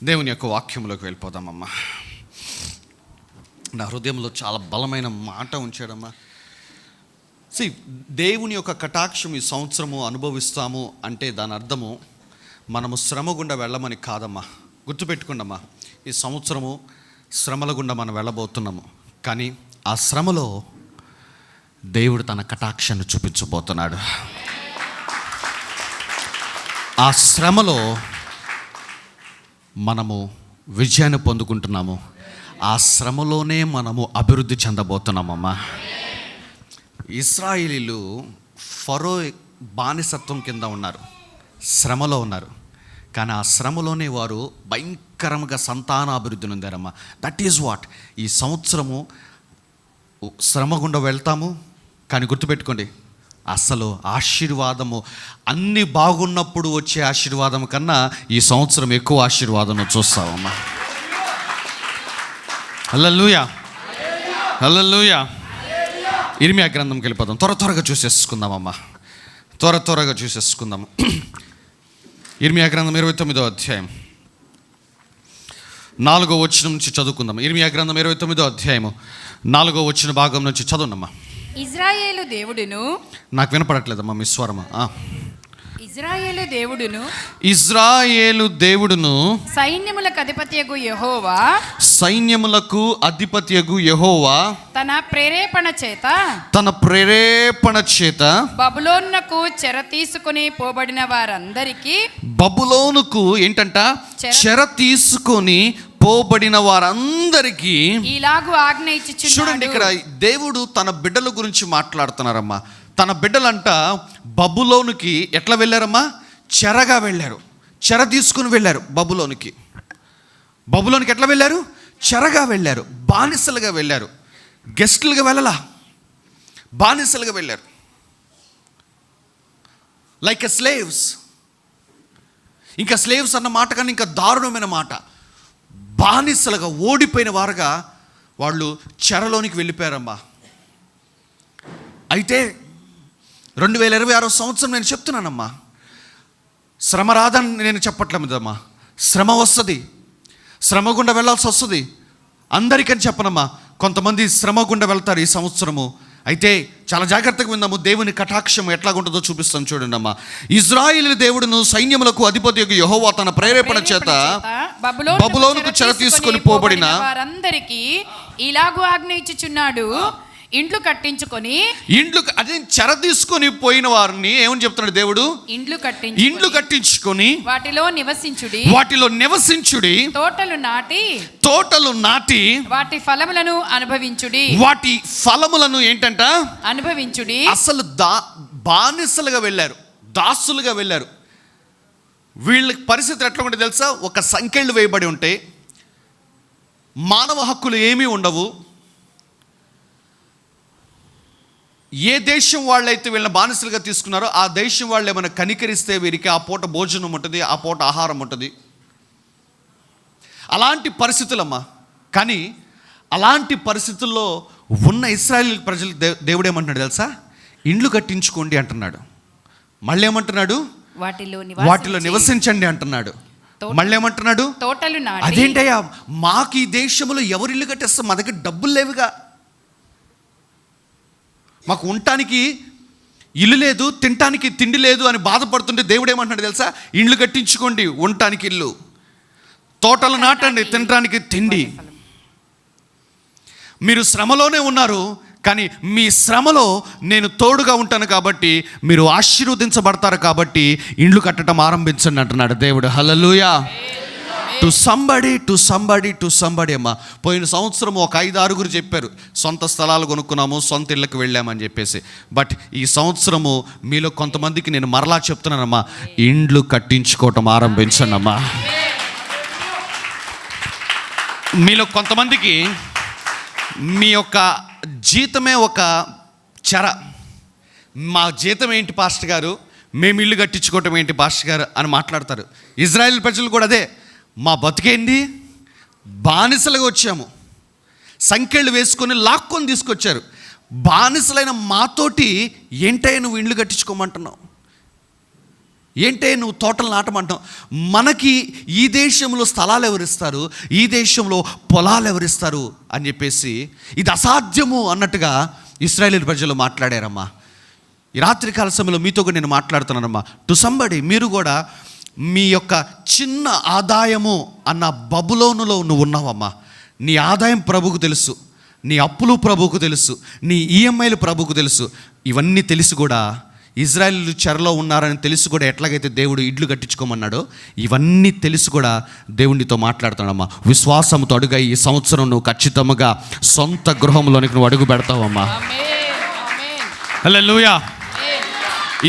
దేవుని యొక్క వాక్యంలోకి వెళ్ళిపోదామమ్మా. నా హృదయంలో చాలా బలమైన మాట ఉంచాడమ్మా. దేవుని యొక్క కటాక్షం ఈ సంవత్సరము అనుభవిస్తాము అంటే దాని అర్థము మనము శ్రమ గుండా వెళ్ళమని కాదమ్మా. గుర్తుపెట్టుకోండమ్మా, ఈ సంవత్సరము శ్రమల గుండా మనం వెళ్ళబోతున్నాము. కానీ ఆ శ్రమలో దేవుడు తన కటాక్షాన్ని చూపించబోతున్నాడు. ఆ శ్రమలో మనము విజయాన్ని పొందుకుంటున్నాము. ఆ శ్రమలోనే మనము అభివృద్ధి చెందబోతున్నామమ్మా. ఇశ్రాయేలీలు ఫరో బానిసత్వం కింద ఉన్నారు, శ్రమలో ఉన్నారు. కానీ ఆ శ్రమలోనే వారు భయంకరంగా సంతానాభివృద్ధిని పొందారమ్మా. That is what. ఈ సంవత్సరము శ్రమ గుండా వెళ్తాము, కానీ గుర్తుపెట్టుకోండి, అసలు ఆశీర్వాదము అన్నీ బాగున్నప్పుడు వచ్చే ఆశీర్వాదం కన్నా ఈ సంవత్సరం ఎక్కువ ఆశీర్వాదం చూస్తామమ్మా. హల్లెలూయా, హల్లెలూయా. ఇర్మియా గ్రంథంకి వెళ్ళిపోదాం. త్వరగా చూసేసుకుందామమ్మా, త్వరగా చూసేసుకుందాము. ఇర్మియా గ్రంథం 29వ అధ్యాయం 4వ వచనం నుంచి చదువుకుందాం. ఇర్మియా గ్రంథం 29వ అధ్యాయము 4వ వచన భాగం నుంచి చదువునమ్మా. ఇజ్రాయేలు దేవుడును, నాకు వినపడట్లేదమ్మా మీ స్వరమా. ఇజ్రాయేలు దేవుడును సైన్యములకు అధిపతియగు యెహోవా తన ప్రేరేపణ చేత బబులోనుకు చెర తీసుకుని పోబడిన వారందరికీ, బబులోనుకు ఏంటంట, చెర తీసుకొని పోబడిన వారందరికీ ఇలాగు ఆజ్ఞ ఇచ్చుచున్నాడు. చూడండి, ఇక్కడ దేవుడు తన బిడ్డల గురించి మాట్లాడుతున్నారమ్మా. తన బిడ్డలంట బబులోనుకి ఎట్లా వెళ్ళారమ్మా? చెరగా వెళ్ళారు, చెర తీసుకుని వెళ్ళారు. బబులోనికి ఎట్లా వెళ్ళారు? చెరగా వెళ్ళారు, బానిసలుగా వెళ్ళారు. గెస్టులుగా వెళ్ళలా, బానిసలుగా వెళ్ళారు. Like a slaves. ఇంకా స్లేవ్స్ అన్న మాట కన్నా ఇంకా దారుణమైన మాట, బానిసలుగా ఓడిపోయిన వారుగా వాళ్ళు చెరలోనికి వెళ్ళిపోయారమ్మా. అయితే 2026 సంవత్సరం నేను చెప్తున్నానమ్మా, శ్రమ రాదని నేను చెప్పట్లేదమ్మా. శ్రమ వస్తుంది, శ్రమ గుండా వెళ్ళాల్సి వస్తుంది. అందరికని చెప్పనమ్మా, కొంతమంది శ్రమ గుండా వెళ్తారు ఈ సంవత్సరము. అయితే చాలా జాగ్రత్తగా విందాము. దేవుని కటాక్షం ఎట్లాగుంటుందో చూపిస్తాను చూడండి అమ్మా. ఇజ్రాయేలు దేవుడును సైన్యములకు అధిపతియగు యెహోవా తన ప్రేరేపణ చేత బబులోనుకు చెర తీసుకొని పోబడిన వారందరికీ ఇలాగు ఆజ్ఞ ఇచ్చుచున్నాడు. ఇండ్లు అదే చెర తీసుకొని పోయిన వారిని ఏమని చెప్తున్నాడు దేవుడు? ఇండ్లు కట్టించుకొని వాటిలో నివసించుడి. తోటలు నాటి వాటి ఫలములను అనుభవించుడి. వాటి ఫలములను ఏంటంట అనుభవించుడి. అసలు బానిసలుగా వెళ్ళారు, దాసులుగా వెళ్ళారు. వీళ్ళ పరిస్థితి ఎట్లా ఉంటే తెలుసా? ఒక సంకెళ్ళు వేయబడి ఉంటే మానవ హక్కులు ఏమీ ఉండవు. ఏ దేశం వాళ్ళైతే వీళ్ళని బానిసలుగా తీసుకున్నారో ఆ దేశం వాళ్ళు ఏమైనా కనికరిస్తే వీరికి ఆ పూట భోజనం ఉంటుంది, ఆ పూట ఆహారం ఉంటుంది. అలాంటి పరిస్థితులమ్మా. కానీ అలాంటి పరిస్థితుల్లో ఉన్న ఇశ్రాయేలు ప్రజలు దేవుడు ఏమంటున్నాడు తెలుసా? ఇండ్లు కట్టించుకోండి అంటున్నాడు. మళ్ళీ ఏమంటున్నాడు? వాటిలో నివసించండి అంటున్నాడు. మళ్ళీ ఏమంటున్నాడు? అదేంటయ్యా, మాకు ఈ దేశంలో ఎవరు ఇల్లు కట్టేస్తాం, మా దగ్గర డబ్బులు లేవుగా, మాకు ఉండటానికి ఇల్లు లేదు, తినటానికి తిండి లేదు అని బాధపడుతుంటే దేవుడు ఏమంటున్నాడు తెలుసా? ఇండ్లు కట్టించుకోండి, ఉండటానికి ఇల్లు, తోటలు నాటండి, తినటానికి తిండి. మీరు శ్రమలోనే ఉన్నారు, కానీ మీ శ్రమలో నేను తోడుగా ఉంటాను కాబట్టి మీరు ఆశీర్వదించబడతారు. కాబట్టి ఇండ్లు కట్టడం ఆరంభించండి అంటున్నాడు దేవుడు. హల్లెలూయా. టు సంబడి అమ్మా. పోయిన సంవత్సరం ఒక 5-6 చెప్పారు సొంత స్థలాలు కొనుక్కున్నాము, సొంత ఇళ్ళకి వెళ్ళామని చెప్పేసి. బట్ ఈ సంవత్సరము మీలో కొంతమందికి నేను మరలా చెప్తున్నానమ్మా, ఇండ్లు కట్టించుకోవటం ఆరంభించండి అమ్మా. మీలో కొంతమందికి మీ యొక్క జీతమే ఒక చెర. మా జీతం ఏంటి పాస్టర్ గారు, మేము ఇల్లు కట్టించుకోవటం ఏంటి పాస్టర్ గారు అని మాట్లాడతారు. ఇజ్రాయెల్ ప్రజలు కూడా అదే, మా బతికేంది, బానిసలుగా వచ్చాము, సంకెళ్ళు వేసుకొని లాక్కొని తీసుకొచ్చారు. బానిసలైన మాతోటి ఏంటయ్యా నువ్వు ఇండ్లు కట్టించుకోమంటున్నావు? ఏంటే నువ్వు తోటలు నాటమంటావు? మనకి ఈ దేశంలో స్థలాలు ఎవరిస్తారు, ఈ దేశంలో పొలాలు ఎవరిస్తారు అని చెప్పేసి ఇది అసాధ్యము అన్నట్టుగా ఇశ్రాయేలు ప్రజలు మాట్లాడారమ్మా. ఈ రాత్రికాల సమయంలో మీతో కూడా నేను మాట్లాడుతున్నానమ్మా. టు సంబడి, మీరు కూడా మీ యొక్క చిన్న ఆదాయము అన్న బబులోనులో నువ్వు ఉన్నావమ్మా. నీ ఆదాయం ప్రభువుకు తెలుసు, నీ అప్పులు ప్రభువుకు తెలుసు, నీ ఈఎంఐలు ప్రభువుకు తెలుసు. ఇవన్నీ తెలిసి కూడా ఇజ్రాయేలు చెరలో ఉన్నారని తెలిసి కూడా ఎట్లాగైతే దేవుడు ఇడ్లు కట్టించుకోమన్నాడో, ఇవన్నీ తెలిసి కూడా దేవునితో మాట్లాడుతున్నాడమ్మా. విశ్వాసంతో అడుగై ఈ సంవత్సరం నువ్వు ఖచ్చితంగా సొంత గృహంలోనికి నువ్వు అడుగు పెడతావమ్మా. హల్లెలూయా.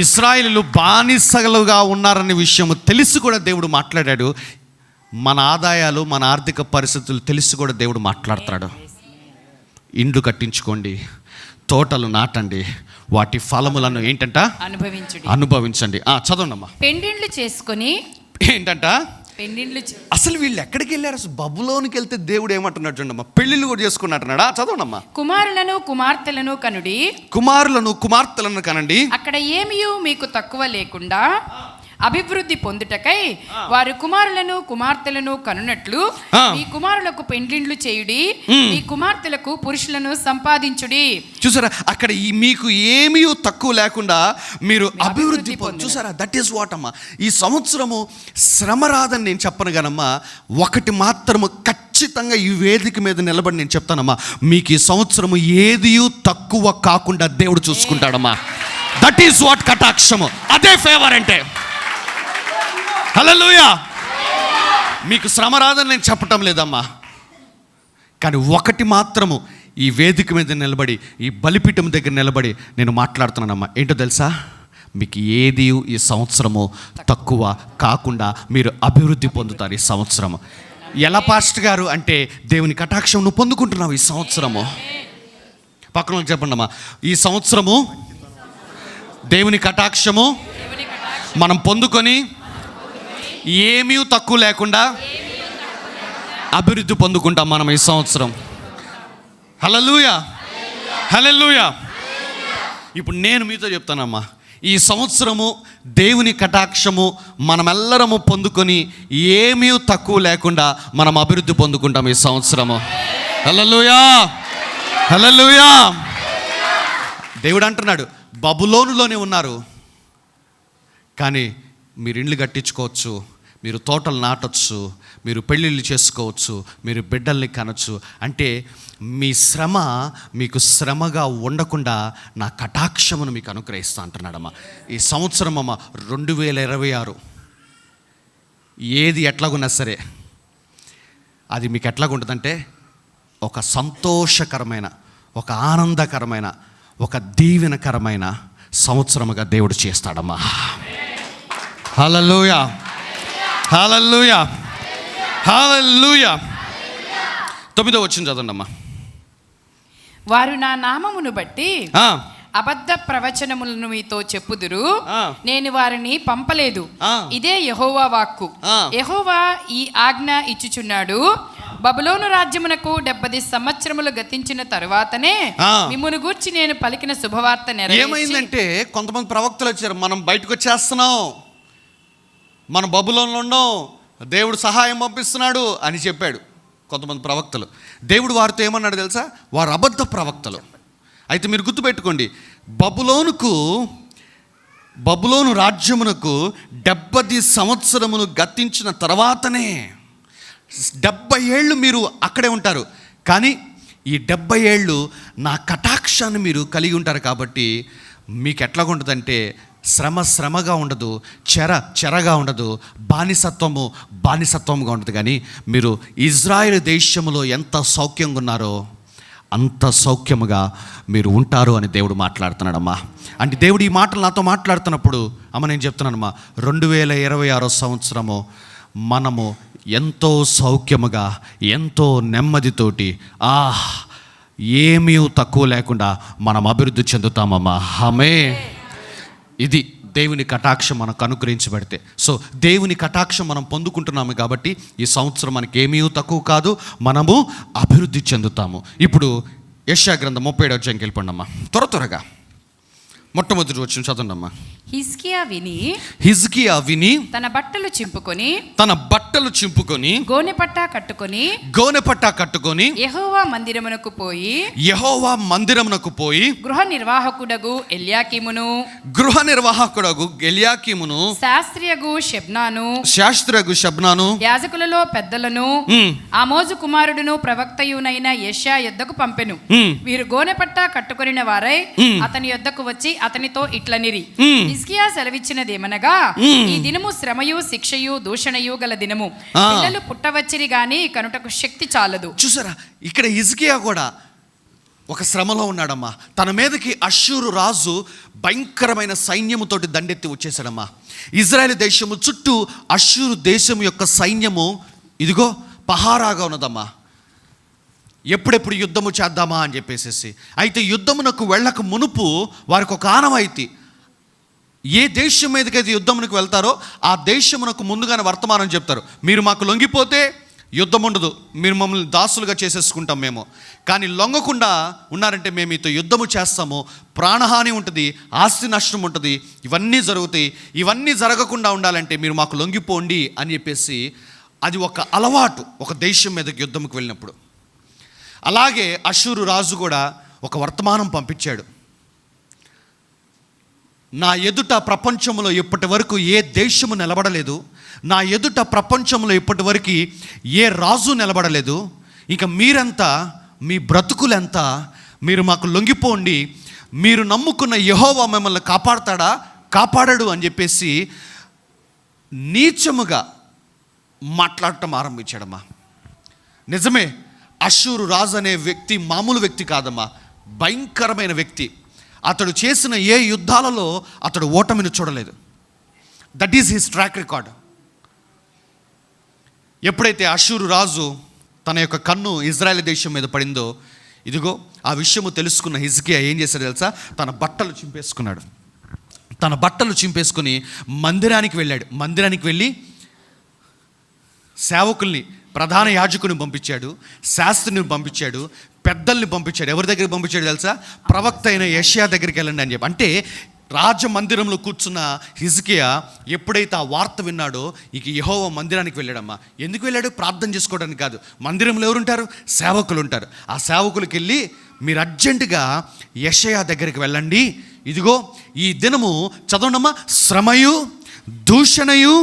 ఇశ్రాయేలు బానిసలుగా ఉన్నారనే విషయం తెలిసి కూడా దేవుడు మాట్లాడాడు. మన ఆదాయాలు, మన ఆర్థిక పరిస్థితులు తెలిసి కూడా దేవుడు మాట్లాడుతున్నాడు. ఇండ్లు కట్టించుకోండి, తోటలు నాటండి, వాటి ఫలములను ఏంటంట అనుభవించండి. చదవండి అమ్మా. పెండిండ్లు చేసుకొని ఏంటంట పెండిండ్లు. అసలు వీళ్ళు ఎక్కడికి వెళ్ళారు? అసలు బబులోనికి వెళ్తే దేవుడు ఏమంటున్నాడు చూడమ్మా, పెళ్ళిళ్ళు కూడా చేసుకున్నట్టున్నాడా? చదవండమ్మా. కుమారులను కుమార్తెలను కనుడి, కుమారులను కుమార్తెలను కనండి, అక్కడ ఏమీయూ మీకు తక్కువ లేకుండా అభివృద్ధి పొందుటకై వారి కుమారులను కుమార్తెలను కనునట్లు మీ కుమారులకు పెండ్లిండ్లు చేయుడి, మీ కుమార్తెలకు పురుషులను సంపాదించుడి. చూసారా, అక్కడ మీకు ఏమీ తక్కువ లేకుండా మీరు అభివృద్ధి చూసారా. దట్ ఈస్ వాట్ అమ్మా. ఈ సంవత్సరము శ్రమ రాదని నేను చెప్పను కానమ్మా, ఒకటి మాత్రము ఖచ్చితంగా ఈ వేదిక మీద నిలబడి నేను చెప్తానమ్మా, మీకు ఈ సంవత్సరము ఏది తక్కువ కాకుండా దేవుడు చూసుకుంటాడమ్మా. దట్ ఈస్ వాట్ కటాక్షము, అదే ఫేవర్ అంటే. హల్లెలూయా. మీకు శ్రమ రాదని నేను చెప్పటం లేదమ్మా, కానీ ఒకటి మాత్రము ఈ వేదిక మీద నిలబడి, ఈ బలిపీఠం దగ్గర నిలబడి నేను మాట్లాడుతున్నానమ్మా. ఏంటో తెలుసా, మీకు ఏది ఈ సంవత్సరము తక్కువ కాకుండా మీరు అభివృద్ధి పొందుతారు ఈ సంవత్సరము. ఎలా పాస్టర్ గారు అంటే, దేవుని కటాక్షం నువ్వు పొందుకుంటున్నావు ఈ సంవత్సరము. పక్కన చెప్పండి అమ్మా, ఈ సంవత్సరము దేవుని కటాక్షము మనం పొందుకొని ఏమీ తక్కువ లేకుండా అభివృద్ధి పొందుకుంటాం మనం ఈ సంవత్సరం. హల్లెలూయా, హల్లెలూయా. ఇప్పుడు నేను మీతో చెప్తానమ్మా, ఈ సంవత్సరము దేవుని కటాక్షము మనమెల్లరము పొందుకొని ఏమీ తక్కువ లేకుండా మనం అభివృద్ధి పొందుకుంటాం ఈ సంవత్సరము. హల్లెలూయా, హల్లెలూయా. దేవుడు అంటున్నాడు, బబులోనులోనే ఉన్నారు కానీ మీరు ఇండ్లు కట్టించుకోవచ్చు, మీరు తోటలు నాటొచ్చు, మీరు పెళ్ళిళ్ళు చేసుకోవచ్చు, మీరు బిడ్డల్ని కనొచ్చు. అంటే మీ శ్రమ మీకు శ్రమగా ఉండకుండా నా కటాక్షమును మీకు అనుగ్రహిస్తా అంటున్నాడమ్మా. ఈ సంవత్సరం అమ్మ 2026 ఏది ఎట్లాగున్నా సరే అది మీకు ఎట్లాగుంటుందంటే ఒక సంతోషకరమైన, ఒక ఆనందకరమైన, ఒక దీవెనకరమైన సంవత్సరముగా దేవుడు చేస్తాడమ్మా. హల్లెలూయా, హల్లెలూయా, హల్లెలూయా. 9వ వచనం చదవండి అమ్మా. వారు నా నామమును బట్టి అబద్ధ ప్రవచనములను మీతో చెప్పుదురు, నేను వారిని పంపలేదు. ఇదే యెహోవా వాక్కు. యెహోవా ఈ ఆజ్ఞ ఇచ్చుచున్నాడు, బబులోను రాజ్యమునకు 70 సంవత్సరములు గతించిన తరువాతనే మిమ్మును గూర్చి నేను పలికిన శుభవార్త నెరవేర్చి. ఏమైందంటే కొంతమంది ప్రవక్తలు వచ్చారు, మనం బయటకు వచ్చేస్తున్నాం, మన బబులోనులో ఉన్నాం, దేవుడు సహాయం పంపిస్తున్నాడు అని చెప్పాడు కొంతమంది ప్రవక్తలు. దేవుడు వారితో ఏమన్నాడు తెలుసా, వారు అబద్ధ ప్రవక్తలు. అయితే మీరు గుర్తుపెట్టుకోండి, బబులోను రాజ్యమునకు 70 సంవత్సరములు గతించిన తర్వాతనే 70 ఏళ్ళు మీరు అక్కడే ఉంటారు. కానీ ఈ 70 ఏళ్ళు నా కటాక్షాన్ని మీరు కలిగి ఉంటారు కాబట్టి మీకు ఎట్లాగా ఉంటుందంటే శ్రమగా ఉండదు, చెరగా ఉండదు, బానిసత్వంగా ఉండదు. కానీ మీరు ఇజ్రాయెల్ దేశంలో ఎంత సౌఖ్యంగా ఉన్నారో అంత సౌఖ్యముగా మీరు ఉంటారు అని దేవుడు మాట్లాడుతున్నాడమ్మా. అంటే దేవుడు ఈ మాటలు నాతో మాట్లాడుతున్నప్పుడు అమ్మ నేను చెప్తున్నానమ్మా, 2026 సంవత్సరము మనము ఎంతో సౌఖ్యముగా, ఎంతో నెమ్మదితోటి, ఏమీ తక్కువ లేకుండా మనం అభివృద్ధి చెందుతామమ్మా. ఆమేన్. ఇది దేవుని కటాక్షం మనకు అనుగ్రహించబడితే. సో దేవుని కటాక్షం మనం పొందుకుంటున్నాము కాబట్టి ఈ సంవత్సరం మనకి ఏమీ తక్కువ కాదు, మనము అభివృద్ధి చెందుతాము. ఇప్పుడు యెషయా గ్రంథం 37వ అధ్యాయంకి వెళ్ళిపోండి అమ్మా. త్వరగా మొట్టమొదటి వచనం చదవండి అమ్మా. హిజ్కియా విని తన బట్టలు చింపుకొని గోనెపట్టా కట్టుకొని యెహోవా మందిరమునకు పోయి గృహ నిర్వాహకుడగు ఎల్యాకీమును శాస్త్రియగు షెబ్నాను యాజకులలో పెద్దలను ఆమోజు కుమారుడును ప్రవక్తయునైన యెషయా యొద్దకు పంపెను. వీరు గోనెపట్టా కట్టుకొనిన వారై అతని యొద్దకు వచ్చి అతనితో ఇట్లనిరి, హిజ్కియా సెలవిచ్చినదేమనగా, ఈ దినము శ్రమయు శిక్షయు దూషణయు గల దినము. పిల్లలు పుట్టవచ్చిరి గాని కనుటకు శక్తి చాలదు. చూసారా, ఇక్కడ హిజ్కియా కూడా ఒక శ్రమలో ఉన్నాడమ్మా. తన మీదకి అష్షూరు రాజు భయంకరమైన సైన్యముతోటి దండెత్తి వచ్చేసాడమ్మా. ఇజ్రాయెల్ దేశము చుట్టూ అష్షూరు దేశం యొక్క సైన్యము ఇదిగో పహారాగా ఉన్నదమ్మా. ఎప్పుడెప్పుడు యుద్ధము చేద్దామా అని చెప్పేసి. అయితే యుద్ధమునకు వెళ్ళక మునుపు వారికి ఒక ఆనవాయితీ, ఏ దేశం మీదకైతే యుద్ధమునకు వెళ్తారో ఆ దేశమునకు ముందుగానే వర్తమానం చెప్తారు. మీరు మాకు లొంగిపోతే యుద్ధం ఉండదు, మీరు మమ్మల్ని దాసులుగా చేసేసుకుంటాం మేము. కానీ లొంగకుండా ఉన్నారంటే మేము మీతో యుద్ధము చేస్తాము, ప్రాణహాని ఉంటుంది, ఆస్తి నష్టం ఉంటుంది, ఇవన్నీ జరుగుతాయి. ఇవన్నీ జరగకుండా ఉండాలంటే మీరు మాకు లొంగిపోండి అని చెప్పేసి అది ఒక అలవాటు ఒక దేశం మీదకి యుద్ధముకు వెళ్ళినప్పుడు. అలాగే అష్షూరు రాజు కూడా ఒక వర్తమానం పంపించాడు. నా ఎదుట ప్రపంచంలో ఇప్పటి వరకు ఏ దేశము నిలబడలేదు, నా ఎదుట ప్రపంచంలో ఇప్పటి వరకు ఏ రాజు నిలబడలేదు. ఇక మీరెంత, మీ బ్రతుకులెంత, మీరు మాకు లొంగిపోండి, మీరు నమ్ముకున్న యెహోవా మిమ్మల్ని కాపాడతాడా కాపాడడు అని చెప్పేసి నీచముగా మాట్లాడటం ఆరంభించాడమ్మా. నిజమే, అష్షూరు రాజు అనే వ్యక్తి మామూలు వ్యక్తి కాదమ్మా, భయంకరమైన వ్యక్తి. అతడు చేసిన ఏ యుద్ధాలలో అతడు ఓటమిని చూడలేదు. That is his track record. ఎప్పుడైతే అష్షూరు రాజు తన యొక్క కన్ను ఇజ్రాయెల్ దేశం మీద పడిందో, ఇదిగో ఆ విషయము తెలుసుకున్న హిజ్కియా ఏం చేశాడు తెలుసా? తన బట్టలు చింపేసుకుని మందిరానికి వెళ్ళాడు. మందిరానికి వెళ్ళి సేవకుల్ని, ప్రధాన యాజకుని పంపించాడు, శాస్త్రిని పంపించాడు, పెద్దల్ని పంపించాడు. ఎవరి దగ్గరికి పంపించాడు తెలుసా? ప్రవక్త అయిన యెషయా దగ్గరికి వెళ్ళండి అని చెప్పి. అంటే రాజమందిరంలో కూర్చున్న హిజ్కియా ఎప్పుడైతే ఆ వార్త విన్నాడో, ఇక యెహోవా మందిరానికి వెళ్ళాడమ్మా. ఎందుకు వెళ్ళాడు? ప్రార్థన చేసుకోవడానికి కాదు. మందిరంలో ఎవరుంటారు? సేవకులు ఉంటారు. ఆ సేవకులకి వెళ్ళి మీరు అర్జెంటుగా యెషయా దగ్గరికి వెళ్ళండి, ఇదిగో ఈ దినము చదవండమ్మా, శ్రమయు దూషణయు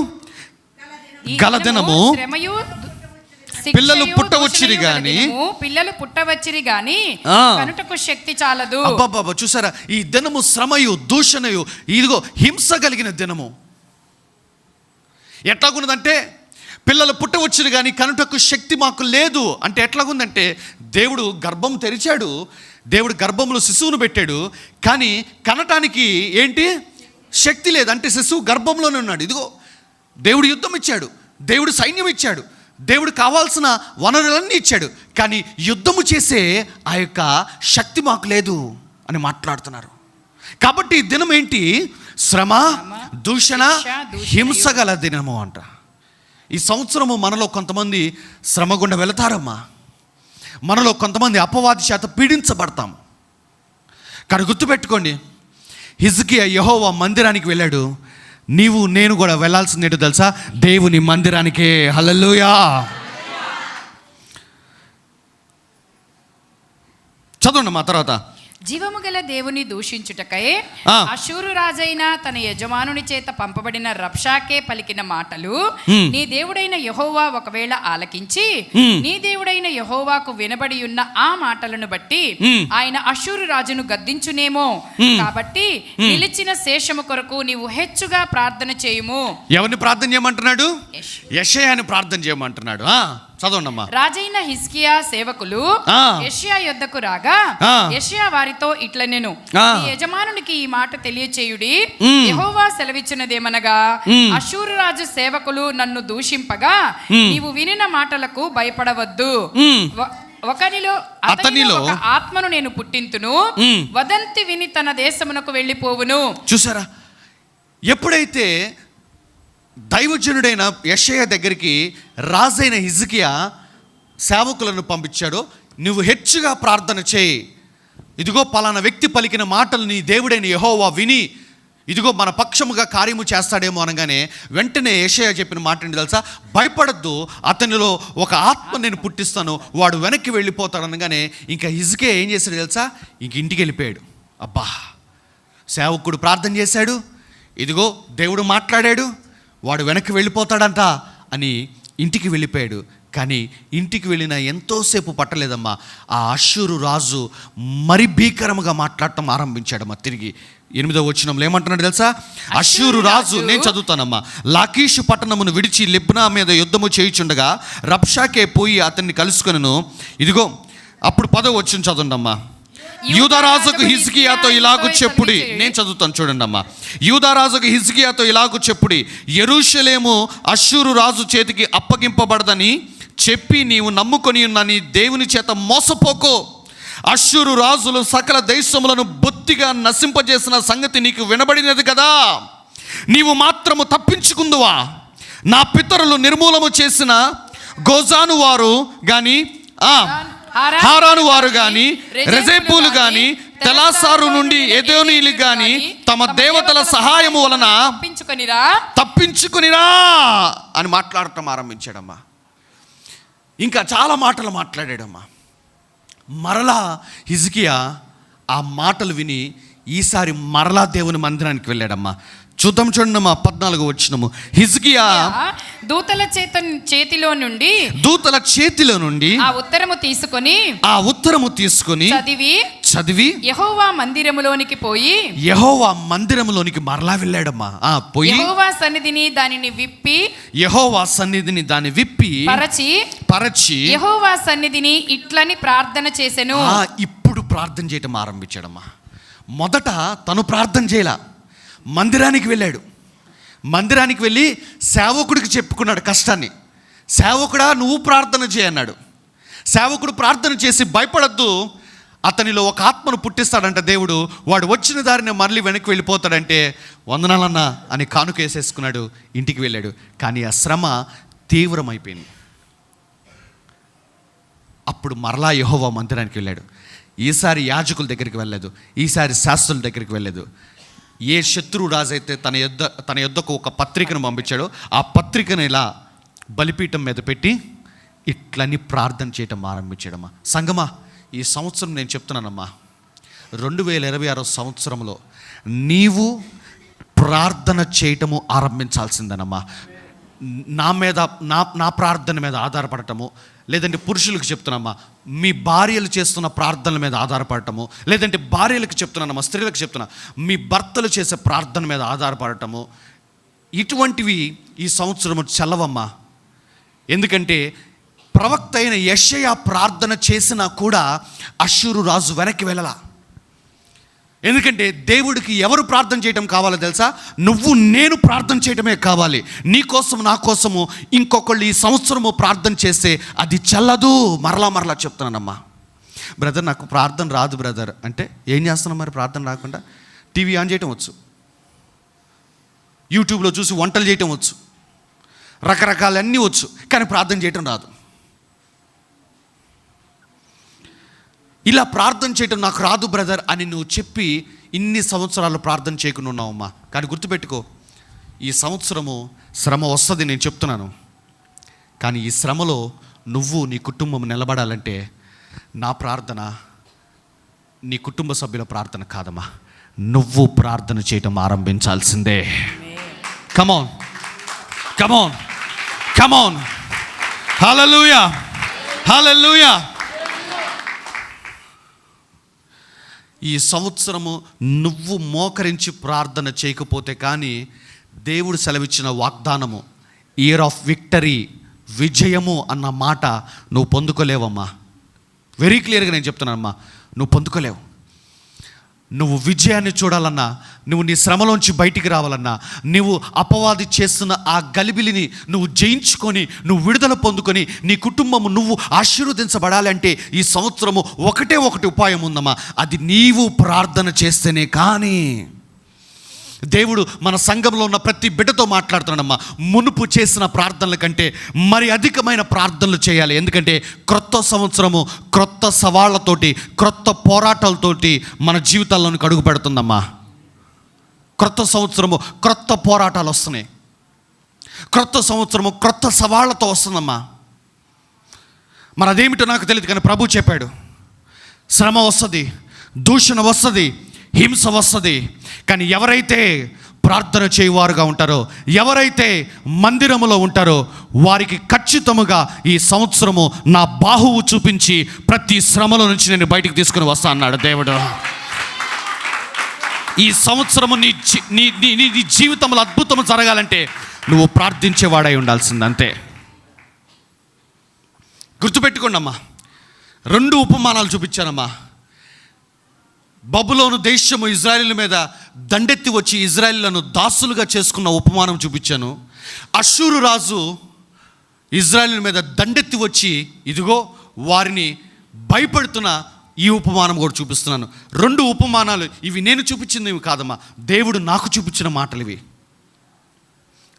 గల దినము, పిల్లలు పుట్టవచ్చిరి గాని కనుటకు శక్తి చాలదు. అబ్బబ్బబ్బ, చూసారా, ఈ దినము శ్రమయు దూషణయు, ఇదిగో హింస కలిగిన దినము. ఎట్లాగున్నదంటే పిల్లలు పుట్టవచ్చిరు కానీ కనుటకు శక్తి మాకు లేదు అంటే ఎట్లాగుందంటే, దేవుడు గర్భం తెరిచాడు, దేవుడు గర్భంలో శిశువును పెట్టాడు, కానీ కనటానికి ఏంటి శక్తి లేదు. అంటే శిశువు గర్భంలోనే ఉన్నాడు. ఇదిగో దేవుడు యుద్ధం ఇచ్చాడు, దేవుడు సైన్యం ఇచ్చాడు, దేవుడు కావాల్సిన వనరులన్నీ ఇచ్చాడు, కానీ యుద్ధము చేసే ఆ యొక్క శక్తి మాకు లేదు అని మాట్లాడుతున్నారు. కాబట్టి ఈ దినం ఏంటి? శ్రమ, దూషణ, హింసగల దినము అంట. ఈ సంవత్సరము మనలో కొంతమంది శ్రమ గుండా వెళతారమ్మా. మనలో కొంతమంది అపవాది చేత పీడించబడతాం. కానీ గుర్తుపెట్టుకోండి, హిజ్కియా యెహోవా మందిరానికి వెళ్ళాడు. నీవు నేను కూడా వెళ్ళాల్సింది ఏంటో తెలుసా? దేవుని మందిరానికే. హల్లెలూయా. చదవండి మా తర్వాత. జీవము గల దేవుని దూషించుటకై అష్షూరు రాజైన తన యజమానుని చేత పంపబడిన రబ్షాకే పలికిన మాటలు నీ దేవుడైన యెహోవా ఒకవేళ ఆలకించి నీ దేవుడైన యెహోవాకు వినబడి ఉన్న ఆ మాటలను బట్టి ఆయన అష్షూరు రాజును గద్దించునేమో. కాబట్టి నిలిచిన శేషము కొరకు నీవు హెచ్చుగా ప్రార్థన చేయుము. ఎవరిని ప్రార్థన చేయమంటున్నాడు? యెషయాని ప్రార్థన చేయమంటున్నాడు. చదవండమ్మా. రాజైన హిజ్కియా సేవకులు యెషయా యొద్దకు రాగా యెషయా వారితో ఇట్లనెను, నీ యజమానునికి ఈ మాట తెలియచేయుడి, యెహోవా సెలవిచ్చినదేమనగా, అష్షూరు రాజు సేవకులు నన్ను దూషింపగా నీవు వినిన మాటలకు భయపడవద్దు. అతనిలో ఒక ఆత్మను నేను పుట్టింతును, వదంతి విని తన దేశమునకు వెళ్ళిపోవును. చూసారా, ఎప్పుడైతే దైవజనుడైన యెషయా దగ్గరికి రాజైన హిజ్కియా సేవకులను పంపించాడో, నువ్వు హెచ్చుగా ప్రార్థన చేయి, ఇదిగో పలానా వ్యక్తి పలికిన మాటల్ని దేవుడైన యెహోవా విని ఇదిగో మన పక్షముగా కార్యము చేస్తాడేమో అనగానే వెంటనే యెషయా చెప్పిన మాట ఏంటి తెలుసా? భయపడద్దు, అతనిలో ఒక ఆత్మ నేను పుట్టిస్తాను, వాడు వెనక్కి వెళ్ళిపోతాడు అనగానే ఇంకా హిజ్కియా ఏం చేశాడు తెలుసా? ఇంక ఇంటికి వెళ్ళిపోయాడు. అబ్బా, సేవకుడు ప్రార్థన చేశాడు, ఇదిగో దేవుడు మాట్లాడాడు, వాడు వెనక్కి వెళ్ళిపోతాడంట అని ఇంటికి వెళ్ళిపోయాడు. కానీ ఇంటికి వెళ్ళిన ఎంతోసేపు పట్టలేదమ్మా, ఆ అష్షూరు రాజు మరి భీకరముగా మాట్లాడటం ఆరంభించాడమ్మా. తిరిగి 8వ వచనంలో ఏమంటున్నాడు తెలుసా? అష్షూరు రాజు, నేను చదువుతానమ్మా, లాకీషు పట్టణమును విడిచి లిబ్నా మీద యుద్ధము చేయుచుండగా రబ్షాకే పోయి అతన్ని కలుసుకొనెను. ఇదిగో అప్పుడు 10వ వచనం చదవండమ్మా. యూదారాజుకు హిజ్కియాతో ఇలాగు చెప్పుడి, నేను చదువుతాను చూడండి అమ్మా. యూదారాజుకు హిజ్కియాతో ఇలాగు చెప్పుడి, యెరూషలేము అష్షూరు రాజు చేతికి అప్పగింపబడదని చెప్పి నీవు నమ్ముకొని ఉన్న నీ దేవుని చేత మోసపోకో. అష్షూరు రాజులు సకల దేశములను బొత్తిగా నశింపజేసిన సంగతి నీకు వినబడినది కదా, నీవు మాత్రము తప్పించుకుందువా? నా పితరులు నిర్మూలము చేసిన గోజాను వారు గాని హారాను వారు గాని రెజెపూలు గాని తెలాసారు నుండి ఎదోనీలు గాని తమ దేవతల సహాయము వలన తప్పించుకునిరా అని మాట్లాడటం ఆరంభించాడమ్మా. ఇంకా చాలా మాటలు మాట్లాడాడమ్మా. మరలా హిజ్కియా ఆ మాటలు విని ఈసారి మరలా దేవుని మందిరానికి వెళ్ళాడమ్మా. చూద్దాం చూడమ్మా, 14వ వచనము. హిజ్కియా దూతల చేతిలో నుండి ఆ ఉత్తరము తీసుకొని చదివి యెహోవా మందిరములోనికి మరలా వెళ్ళాడమ్మా. పోయి యెహోవా సన్నిధిని దాన్ని విప్పి పరచి యెహోవా సన్నిధిని ఇట్లని ప్రార్థన చేసెను. ఇప్పుడు ప్రార్థన చేయటం ఆరంభించాడమ్మా. మొదట తను ప్రార్థన చేయలా, మందిరానికి వెళ్ళాడు. మందిరానికి వెళ్ళి సేవకుడికి చెప్పుకున్నాడు కష్టాన్ని. సేవకుడా, నువ్వు ప్రార్థన చేయన్నాడు. సేవకుడు ప్రార్థన చేసి భయపడద్దు, అతనిలో ఒక ఆత్మను పుట్టిస్తాడంట దేవుడు, వాడు వచ్చిన దారిని మళ్ళీ వెనక్కి వెళ్ళిపోతాడంటే వందనాలన్నా అని కానుక వేసేసుకున్నాడు, ఇంటికి వెళ్ళాడు. కానీ ఆ శ్రమ తీవ్రమైపోయింది. అప్పుడు మరలా యెహోవా మందిరానికి వెళ్ళాడు. ఈసారి యాజకుల దగ్గరికి వెళ్ళలేదు, ఈసారి శాస్త్రుల దగ్గరికి వెళ్ళలేదు. ఏ శత్రువు రాజైతే తన యొద్దకు ఒక పత్రికను పంపించాడో ఆ పత్రికను ఇలా బలిపీఠం మీద పెట్టి ఇట్లని ప్రార్థన చేయటం ఆరంభించాడమ్మా. సంగమా, ఈ సంవత్సరం నేను చెప్తున్నానమ్మా, 2026 సంవత్సరంలో నీవు ప్రార్థన చేయటము ఆరంభించాల్సిందనమ్మా. నా ప్రార్థన మీద ఆధారపడటము, లేదంటే పురుషులకు చెప్తున్నామా, మీ భార్యలు చేస్తున్న ప్రార్థనల మీద ఆధారపడటము, లేదంటే భార్యలకు చెప్తున్నానమ్మా, స్త్రీలకు చెప్తున్నా, మీ భర్తలు చేసే ప్రార్థన మీద ఆధారపడటము, ఇటువంటివి ఈ సంవత్సరము చల్లవమ్మా. ఎందుకంటే ప్రవక్త అయిన యెషయా ప్రార్థన చేసినా కూడా అష్షూరు రాజు వెనక్కి వెళ్ళలా. ఎందుకంటే దేవుడికి ఎవరు ప్రార్థన చేయటం కావాలో తెలుసా? నువ్వు నేను ప్రార్థన చేయటమే కావాలి. నీ కోసం నా కోసము ఇంకొకళ్ళు ఈ సంవత్సరము ప్రార్థన చేస్తే అది చల్లదు. మరలా చెప్తున్నానమ్మా. బ్రదర్, నాకు ప్రార్థన రాదు బ్రదర్ అంటే ఏం చేస్తున్నాం మరి? ప్రార్థన రాకుండా టీవీ ఆన్ చేయటం వచ్చు, యూట్యూబ్లో చూసి వంటలు చేయటం వచ్చు, రకరకాలన్నీ వచ్చు, కానీ ప్రార్థన చేయటం రాదు. ఇలా ప్రార్థన చేయటం నాకు రాదు బ్రదర్ అని నువ్వు చెప్పి ఇన్ని సంవత్సరాలు ప్రార్థన చేయకుండా ఉన్నావమ్మా. కానీ గుర్తుపెట్టుకో, ఈ సంవత్సరము శ్రమ వస్తుంది, నేను చెప్తున్నాను. కానీ ఈ శ్రమలో నువ్వు నీ కుటుంబం నిలబడాలంటే నా ప్రార్థన నీ కుటుంబ సభ్యుల ప్రార్థన కాదమ్మా, నువ్వు ప్రార్థన చేయటం ఆరంభించాల్సిందే. కమాన్ కమాన్ కమాన్. హల్లెలూయా హల్లెలూయా. ఈ సంవత్సరము నువ్వు మోకరించి ప్రార్థన చేయకపోతే కానీ దేవుడు సెలవిచ్చిన వాగ్దానము, ఇయర్ ఆఫ్ విక్టరీ, విజయము అన్న మాట నువ్వు పొందుకోలేవమ్మా. వెరీ క్లియర్గా నేను చెప్తున్నానమ్మా, నువ్వు పొందుకోలేవు. నువ్వు విజయాన్ని చూడాలన్నా, నువ్వు నీ శ్రమలోంచి బయటికి రావాలన్నా, నువ్వు అపవాది చేస్తున్న ఆ గలిబిలిని నువ్వు జయించుకొని నువ్వు విడుదల పొందుకొని నీ కుటుంబము నువ్వు ఆశీర్వదించబడాలంటే ఈ సంవత్సరము ఒకటే ఒకటి ఉపాయం ఉందమ్మా, అది నీవు ప్రార్థన చేస్తేనే కానీ. దేవుడు మన సంఘంలో ఉన్న ప్రతి బిడ్డతో మాట్లాడుతున్నాడమ్మా. మునుపు చేసిన ప్రార్థనల కంటే మరి అధికమైన ప్రార్థనలు చేయాలి. ఎందుకంటే క్రొత్త సంవత్సరము క్రొత్త సవాళ్లతోటి, క్రొత్త పోరాటాలతోటి మన జీవితాల్లోనికి అడుగు పెడుతుందమ్మా. క్రొత్త సంవత్సరము క్రొత్త పోరాటాలు వస్తున్నాయి. క్రొత్త సంవత్సరము క్రొత్త సవాళ్లతో వస్తుందమ్మా. మరి అదేమిటో నాకు తెలియదు, కానీ ప్రభు చెప్పాడు, శ్రమ వస్తుంది, దూషణ వస్తుంది, హింస వస్తుంది. కానీ ఎవరైతే ప్రార్థన చేయవారుగా ఉంటారో, ఎవరైతే మందిరములో ఉంటారో, వారికి ఖచ్చితముగా ఈ సంవత్సరము నా బాహువు చూపించి ప్రతి శ్రమలో నుంచి నేను బయటికి తీసుకుని వస్తా అన్నాడు దేవుడు. ఈ సంవత్సరము నీ జీవితంలో అద్భుతము జరగాలంటే నువ్వు ప్రార్థించేవాడై ఉండాల్సింది, అంతే. గుర్తుపెట్టుకోండి అమ్మా, 2 ఉపమానాలు చూపించానమ్మా. బబులోను దేశము ఇజ్రాయేలు మీద దండెత్తి వచ్చి ఇజ్రాయేలులను దాసులుగా చేసుకున్న ఉపమానం చూపించాను. అష్షూరు రాజు ఇజ్రాయేలు మీద దండెత్తి వచ్చి ఇదిగో వారిని భయపడుతున్న ఈ ఉపమానం కూడా చూపిస్తున్నాను. 2 ఉపమానాలు ఇవి నేను చూపించింది ఇవి కాదమ్మా, దేవుడు నాకు చూపించిన మాటలు ఇవి.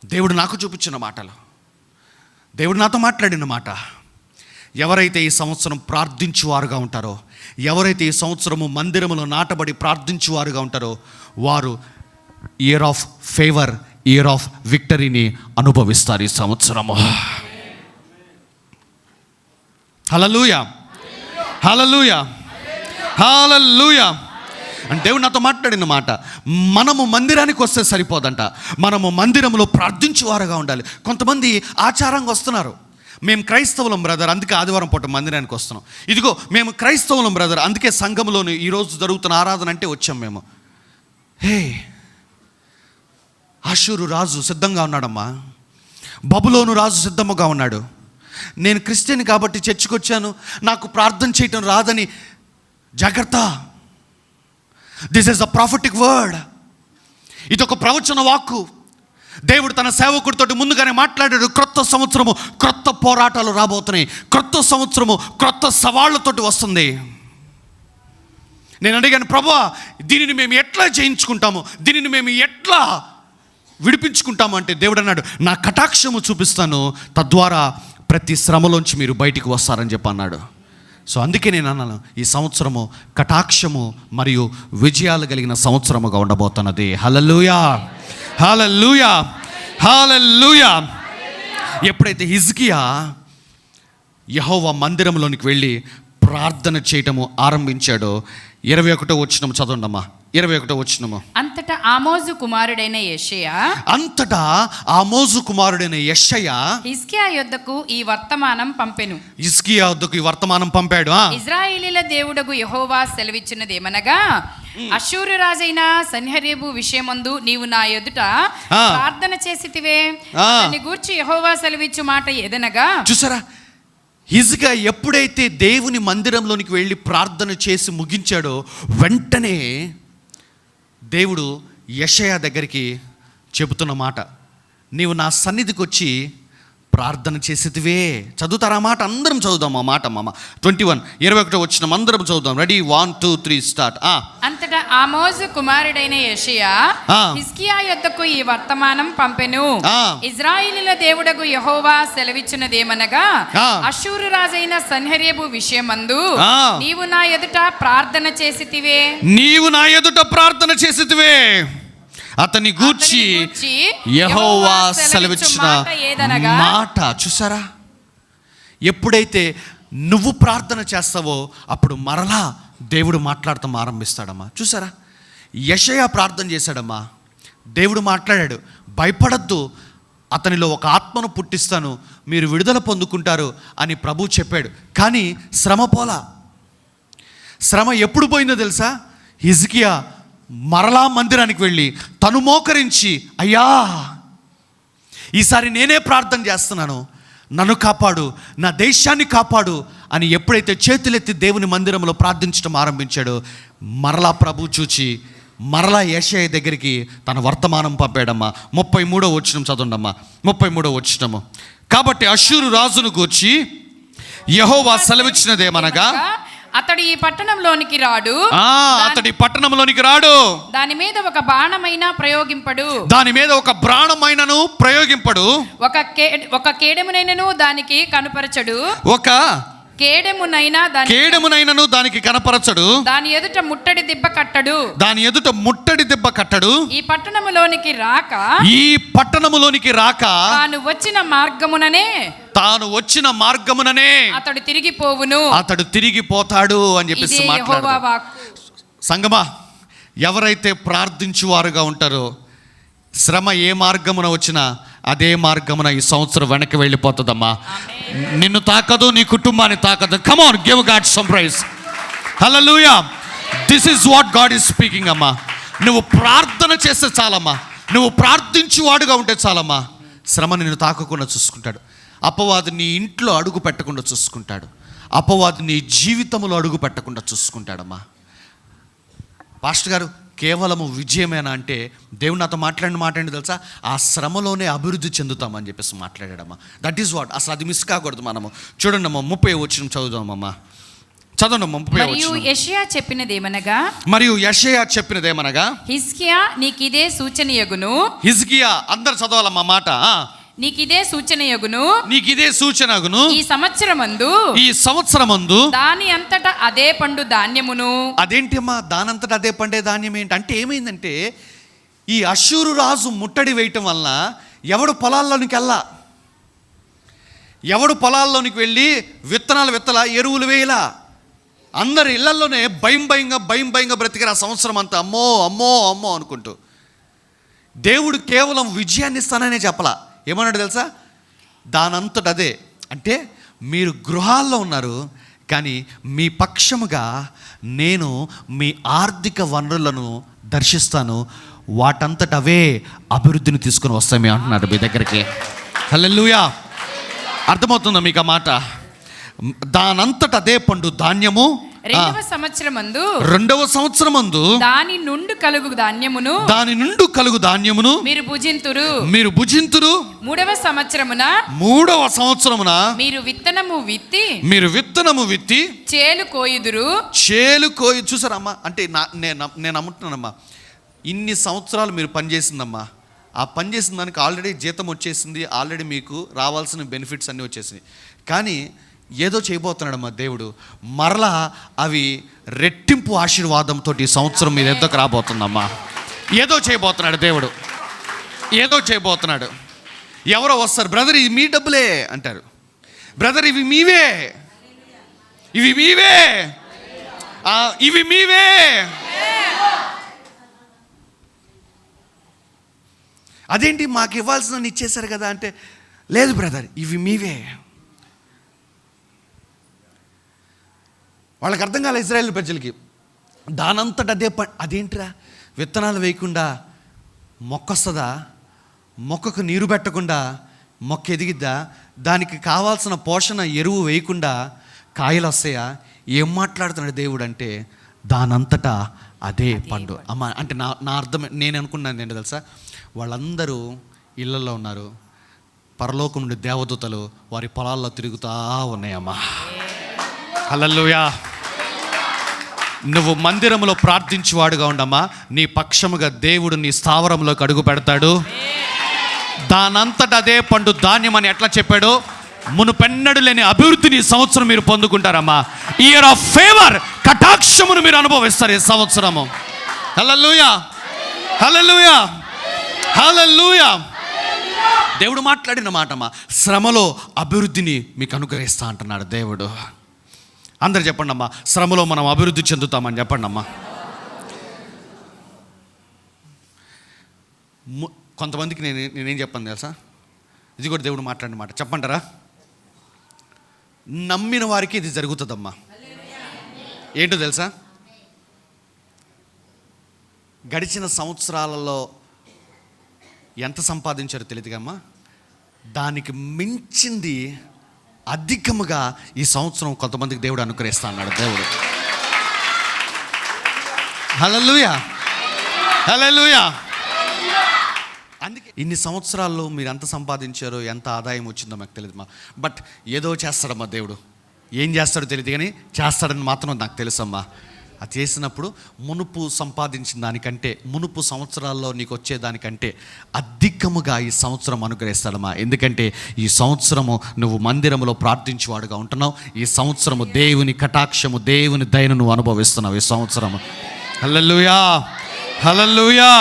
దేవుడు నాకు చూపించిన మాటలు, దేవుడు నాతో మాట్లాడిన మాట. ఎవరైతే ఈ సంవత్సరం ప్రార్థించువారుగా ఉంటారో, ఎవరైతే ఈ సంవత్సరము మందిరములో నాటబడి ప్రార్థించువారుగా ఉంటారో, వారు year of favour, year of విక్టరీని అనుభవిస్తారు ఈ సంవత్సరము. హల్లెలూయా, హల్లెలూయా, హల్లెలూయా. అంటే దేవుడు నాతో మాట్లాడిన మాట, మనము మందిరానికి వస్తే సరిపోదంట, మనము మందిరంలో ప్రార్థించువారుగా ఉండాలి. కొంతమంది ఆచారంగా వస్తున్నారు, మేము క్రైస్తవులం బ్రదర్, అందుకే ఆదివారం పూట మందిరానికి వస్తున్నాం. ఇదిగో మేము క్రైస్తవులం బ్రదర్, అందుకే సంఘంలోని ఈరోజు జరుగుతున్న ఆరాధన అంటే వచ్చాం మేము. హే, అష్షూరు రాజు సిద్ధంగా ఉన్నాడమ్మా, బబులోను రాజు సిద్ధముగా ఉన్నాడు. నేను క్రిస్టియన్ కాబట్టి చర్చికి వచ్చాను, నాకు ప్రార్థన చేయటం రాదని జాగ్రత్త. This is the prophetic word. ఇదొక ప్రవచన వాక్కు. దేవుడు తన సేవకుడితోటి ముందుగానే మాట్లాడాడు. క్రొత్త సంవత్సరము క్రొత్త పోరాటాలు రాబోతున్నాయి, క్రొత్త సంవత్సరము క్రొత్త సవాళ్లతోటి వస్తుంది. నేను అడిగాను, ప్రభువా దీనిని మేము ఎట్లా చేయించుకుంటాము, దీనిని మేము ఎట్లా విడిపించుకుంటాము అంటే దేవుడు అన్నాడు, నా కటాక్షము చూపిస్తాను, తద్వారా ప్రతి శ్రమలోంచి మీరు బయటికి వస్తారని చెప్పి అన్నాడు. సో అందుకే నేను అన్నాను, ఈ సంవత్సరము కటాక్షము మరియు విజయాలు కలిగిన సంవత్సరముగా ఉండబోతున్నది. హల్లెలూయా, హల్లెలూయా, హల్లెలూయా. ఎప్పుడైతే హిజ్కియా యెహోవా మందిరంలోనికి వెళ్ళి ప్రార్థన చేయటము ఆరంభించాడో, 21వ వచనం చదవండమ్మా, 21వ వచనము. అంతటా ఆమోజు కుమారుడైన యెషయా హిజ్కియా యొద్దకు ఈ వర్తమానం పంపెను. హిజ్కియా యొద్దకు ఈ వర్తమానం పంపాడు. ఇశ్రాయేలీయుల దేవుడగు యెహోవా సెలవిచ్చినదేమనగా, అష్షూరు రాజైన సన్హెరీబు విషయమందు నీవు నా ఎదుట ప్రార్థన చేసితివే, దాన్ని గూర్చి యెహోవా సెలవిచ్చు మాట ఏదనగా. చూసారా, హిజ్కియా ఎప్పుడైతే దేవుని మందిరంలోనికి వెళ్ళి ప్రార్థన చేసి ముగించాడో, వెంటనే దేవుడు యెషయా దగ్గరికి చెబుతున్న మాట, నీవు నా సన్నిధికి వచ్చి ప్రార్థన చేసేదివే. చదువుతారా మాట? అందరం చదువుదాం ఆ మాట మామ. 21, 21 వచ్చిన అందరం చదువుదాం. Ready, 1 2 3 start. అంతటా ఆమోజు కుమారుడైన యెషయా హిజ్కియా యొద్దకు ఈ వర్తమానం పంపెను. ఇశ్రాయేలీయుల దేవుడగు యెహోవా సెలవిచ్చినదేమనగా, అష్షూరు రాజైన సన్హెరీబు విషయమందు నీవు నా ఎదుట ప్రార్థన చేసితివే, నీవు నా ఎదుట ప్రార్థన చేసితివే, అతని గూర్చి యెహోవా సెలవిచ్చిన మాట. చూసారా, ఎప్పుడైతే నువ్వు ప్రార్థన చేస్తావో అప్పుడు మరలా దేవుడు మాట్లాడటం ఆరంభిస్తాడమ్మా. చూసారా, యెషయా ప్రార్థన చేశాడమ్మా, దేవుడు మాట్లాడాడు, భయపడద్దు, అతనిలో ఒక ఆత్మను పుట్టిస్తాను, మీరు విడుదల పొందుకుంటారు అని ప్రభు చెప్పాడు. కానీ శ్రమ పోలా. శ్రమ ఎప్పుడు పోయిందో తెలుసా? హిజ్కియా మరలా మందిరానికి వెళ్ళి తను మోకరించి, అయ్యా ఈసారి నేనే ప్రార్థన చేస్తున్నాను, నన్ను కాపాడు, నా దేశాన్ని కాపాడు అని ఎప్పుడైతే చేతులెత్తి దేవుని మందిరంలో ప్రార్థించడం ఆరంభించాడో, మరలా ప్రభు చూచి మరలా యెషయా దగ్గరికి తన వర్తమానం పంపాడమ్మా. 33వ వచనం చదవండమ్మా, 33వ వచనము. కాబట్టి అష్షూరు రాజును గూర్చి యెహోవా సెలవిచ్చినదేమనగా, అతడు ఈ పట్టణంలోనికి రాడు. అతడి పట్టణంలోనికి రాడు. దాని మీద ఒక బాణమైనా ప్రయోగింపడు. దాని మీద ఒక బాణమైనను ప్రయోగింపడు. ఒక కేడెమునైనను దానికి కనుపరచడు. ఒక కేడెమునైనను దానికి కనపరచడు. దాని ఎదుట ముట్టడి దిబ్బ కట్టడు. ఈ పట్టణములోనికి రాక తాను వచ్చిన మార్గముననే అతడు తిరిగిపోతాడు అని చెప్పేసి మాట్లాడు. సంగమా, ఎవరైతే ప్రార్థించువారుగా ఉంటారో శ్రమ ఏ మార్గమున వచ్చినా అదే మార్గమున ఈ సంవత్సరం వెనక్కి వెళ్ళిపోతుందమ్మా. నిన్ను తాకదు, నీ కుటుంబాన్ని తాకదు. Come on, give God some praise. Hallelujah. This is what God is speaking అమ్మా. నువ్వు ప్రార్థన చేస్తే చాలమ్మా, నువ్వు ప్రార్థించువాడుగా ఉంటే చాలమ్మా. శ్రమ నిన్ను తాకకుండా చూసుకుంటాడు. అపవాది నీ ఇంట్లో అడుగు పెట్టకుండా చూసుకుంటాడు. అపవాది నీ జీవితంలో అడుగు పెట్టకుండా చూసుకుంటాడమ్మా. పాస్టర్ గారు, కేవలము విజయమేనా అంటే దేవుడు నాతో మాట్లాడిన మాట ఏంటి తెలుసా? ఆ శ్రమలోనే అభివృద్ధి చెందుతామని చెప్పేసి మాట్లాడాడమ్మా. That is what. అసలు అది మిస్ కాకూడదు మనము. చూడండి అమ్మా, 30 వచనం చదువుదామమ్మా. చదవండమ్మా 30 వచనం. మరియు యెషయా చెప్పినదేమనగా హిజ్కియా నీకిదే సూచనయగును. హిజ్కియా, అందరు చదవాలమ్మా మాట. నీకిదే సూచనగును. ఈ సంవత్సరమందు దాని అంతటా అదే పండు ధాన్యమును. అదేంటి అమ్మా, దానంతటా అదే పండే ధాన్యం ఏంటి అంటే ఏమైందంటే, ఈ అష్షూరు రాజు ముట్టడి వేయటం వలన ఎవడు పొలాల్లోనికి వెళ్ళి విత్తనాలు ఎరువులు వేయలా. అందరి ఇళ్లలోనే భయంగా బ్రతికారు ఆ సంవత్సరం అంతా. అమ్మో అనుకుంటూ. దేవుడు కేవలం విజయాన్ని ఇస్తాననే చెప్పలా. ఏమన్నాడు తెలుసా? దానంతట అదే. అంటే మీరు గృహాల్లో ఉన్నారు, కానీ మీ పక్షముగా నేను మీ ఆర్థిక వనరులను దర్శిస్తాను, వాటంతట అవే అభివృద్ధిని తీసుకుని వస్తాయి అంటున్నాడు మీ దగ్గరికి. హల్లెలూయా. అర్థమవుతుందా మీకు ఆ మాట? దానంతట అదే పండు ధాన్యము. రెండవ సంవత్సరమందు దాని నుండి కలుగు ధాన్యమును మీరు భుజింతురు. మూడవ సంవత్సరమున మీరు విత్తనము విత్తి చేలు కోయుదురు. చూసారమ్మా, అంటే నేను నమ్ముతున్నానమ్మా, ఇన్ని సంవత్సరాలు మీరు పనిచేసిందమ్మా. ఆ పనిచేసిన దానికి ఆల్రెడీ జీతం వచ్చేసింది, ఆల్రెడీ మీకు రావాల్సిన బెనిఫిట్స్ అన్నీ వచ్చేసినాయి. కానీ ఏదో చేయబోతున్నాడమ్మా దేవుడు. మరలా అవి రెట్టింపు ఆశీర్వాదంతో ఈ సంవత్సరం మీద ఎద్దకు రాబోతుందమ్మా. ఏదో చేయబోతున్నాడు దేవుడు, ఏదో చేయబోతున్నాడు. ఎవరో వస్తారు, బ్రదర్ ఇది మీ డబ్బులే అంటారు. బ్రదర్ ఇవి మీవే. అదేంటి మాకు ఇవ్వాల్సిన ఇచ్చేశారు కదా అంటే, లేదు బ్రదర్ ఇవి మీవే. వాళ్ళకి అర్థం కాలే ఇజ్రాయేల్ ప్రజలకి. దానంతట అదే అదేంటిరా, విత్తనాలు వేయకుండా మొక్క వస్తుందా? మొక్కకు నీరు పెట్టకుండా మొక్క ఎదిగిద్దా? దానికి కావాల్సిన పోషణ ఎరువు వేయకుండా కాయలు వస్తాయా? ఏం మాట్లాడుతున్నాడు దేవుడు అంటే, దానంతటా అదే పండు అమ్మ. అంటే నా అర్థం, నేను అనుకున్నాను ఏంటో తెలుసా? వాళ్ళందరూ ఇళ్ళల్లో ఉన్నారు, పరలోకం నుండి దేవదూతలు వారి పొలాల్లో తిరుగుతూ ఉన్నాయమ్మా. హల్లెలూయా. నువ్వు మందిరంలో ప్రార్థించువాడుగా ఉండమ్మా, నీ పక్షముగా దేవుడు నీ స్థావరంలోకి అడుగు పెడతాడు. దానంతట అదే పండు ధాన్యం అని ఎట్లా చెప్పాడో, మునుపెన్నడు లేని అభివృద్ధిని సంవత్సరం మీరు పొందుకుంటారమ్మా. ఇయర్ ఆఫ్ ఫేవర్, కటాక్షమును మీరు అనుభవిస్తారు ఈ సంవత్సరము. హల్లెలూయా, హల్లెలూయా, హల్లెలూయా. దేవుడు మాట్లాడిన మాటమ్మా, శ్రమలో అభివృద్ధిని మీకు అనుగ్రహిస్తా అంటున్నాడు దేవుడు. అందరు చెప్పండి అమ్మా, శ్రమలో మనం అభివృద్ధి చెందుతామని చెప్పండి అమ్మా. కొంతమందికి నేనేం చెప్పాను తెలుసా? ఇది కూడా దేవుడు మాట్లాడిన మాట చెప్పంటారా? నమ్మిన వారికి ఇది జరుగుతుందమ్మా. ఏంటో తెలుసా? గడిచిన సంవత్సరాలలో ఎంత సంపాదించారో తెలియదుగమ్మా, దానికి మించింది అధికముగా ఈ సంవత్సరం కొంతమందికి దేవుడు అనుగ్రహిస్తా అన్నాడు దేవుడు. హల్లెలూయా, హల్లెలూయా. అందుకే ఇన్ని సంవత్సరాల్లో మీరు ఎంత సంపాదించారో, ఎంత ఆదాయం వచ్చిందో మాకు తెలియదు బట్ ఏదో చేస్తాడమ్మా దేవుడు. ఏం చేస్తాడో తెలియదు కానీ చేస్తాడని మాత్రం నాకు తెలుసమ్మా. అది చేసినప్పుడు మునుపు సంపాదించిన దానికంటే, మునుపు సంవత్సరాల్లో నీకు వచ్చేదానికంటే అధికముగా ఈ సంవత్సరం అనుగ్రహిస్తాడమ్మా. ఎందుకంటే ఈ సంవత్సరము నువ్వు మందిరంలో ప్రార్థించేవాడుగా ఉంటున్నావు. ఈ సంవత్సరము దేవుని కటాక్షము, దేవుని దయను నువ్వు అనుభవిస్తున్నావు ఈ సంవత్సరము. హల్లెలూయా, హల్లెలూయా,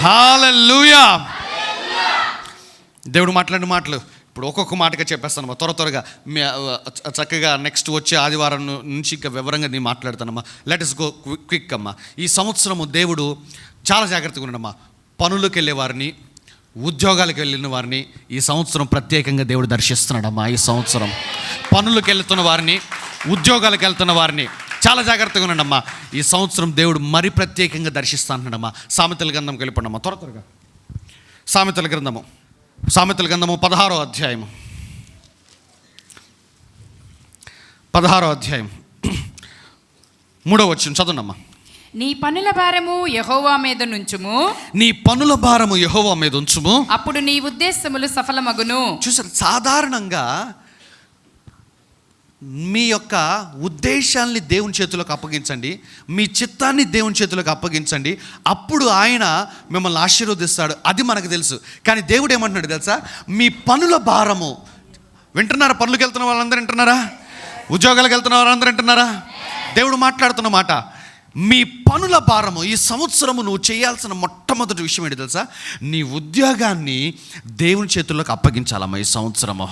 హల్లెలూయా. దేవుడు మాట్లాడిన మాటలు ఇప్పుడు ఒక్కొక్క మాటగా చెప్పేస్తానమ్మా, త్వరగా చక్కగా నెక్స్ట్ వచ్చే ఆదివారం నుంచి ఇంకా వివరంగా నేను మాట్లాడతానమ్మా. లెట్ us గో క్విక్ అమ్మా. ఈ సంవత్సరము దేవుడు చాలా జాగ్రత్తగా ఉండమ్మా. పనులకు వెళ్ళే వారిని, ఉద్యోగాలకు వెళ్ళిన వారిని ఈ సంవత్సరం ప్రత్యేకంగా దేవుడు దర్శిస్తున్నాడమ్మా. ఈ సంవత్సరం పనులకు వెళ్తున్న వారిని, ఉద్యోగాలకు వెళ్తున్న వారిని చాలా జాగ్రత్తగా ఉన్నాడమ్మా. ఈ సంవత్సరం దేవుడు మరి ప్రత్యేకంగా దర్శిస్తా అంటున్నాడమ్మా. సామెతల గ్రంథంకి వెళ్ళిపోండమ్మా త్వరగా. సామెతల గ్రంథము 16వ అధ్యాయము 3వ వచనం చదవండమ్మా. నీ పనుల భారము యెహోవా మీద నుంచుము, నీ పనుల భారము యెహోవా మీద ఉంచుము, అప్పుడు నీ ఉద్దేశములు సఫలమగును. చూసారు, సాధారణంగా మీ యొక్క ఉద్దేశాన్ని దేవుని చేతులకు అప్పగించండి, మీ చిత్తాన్ని దేవుని చేతులకు అప్పగించండి, అప్పుడు ఆయన మిమ్మల్ని ఆశీర్వదిస్తాడు. అది మనకు తెలుసు. కానీ దేవుడు ఏమంటున్నాడు తెలుసా? మీ పనుల భారము. వింటున్నారా? పనులకు వెళ్తున్న వాళ్ళందరూ వింటున్నారా? ఉద్యోగాలకు వెళ్తున్న వాళ్ళందరూ వింటున్నారా? దేవుడు మాట్లాడుతున్న మాట, మీ పనుల భారము. ఈ సంవత్సరము నువ్వు చేయాల్సిన మొట్టమొదటి విషయం ఏంటి తెలుసా? నీ ఉద్యోగాన్ని దేవుని చేతుల్లోకి అప్పగించాలమ్మా. ఈ సంవత్సరము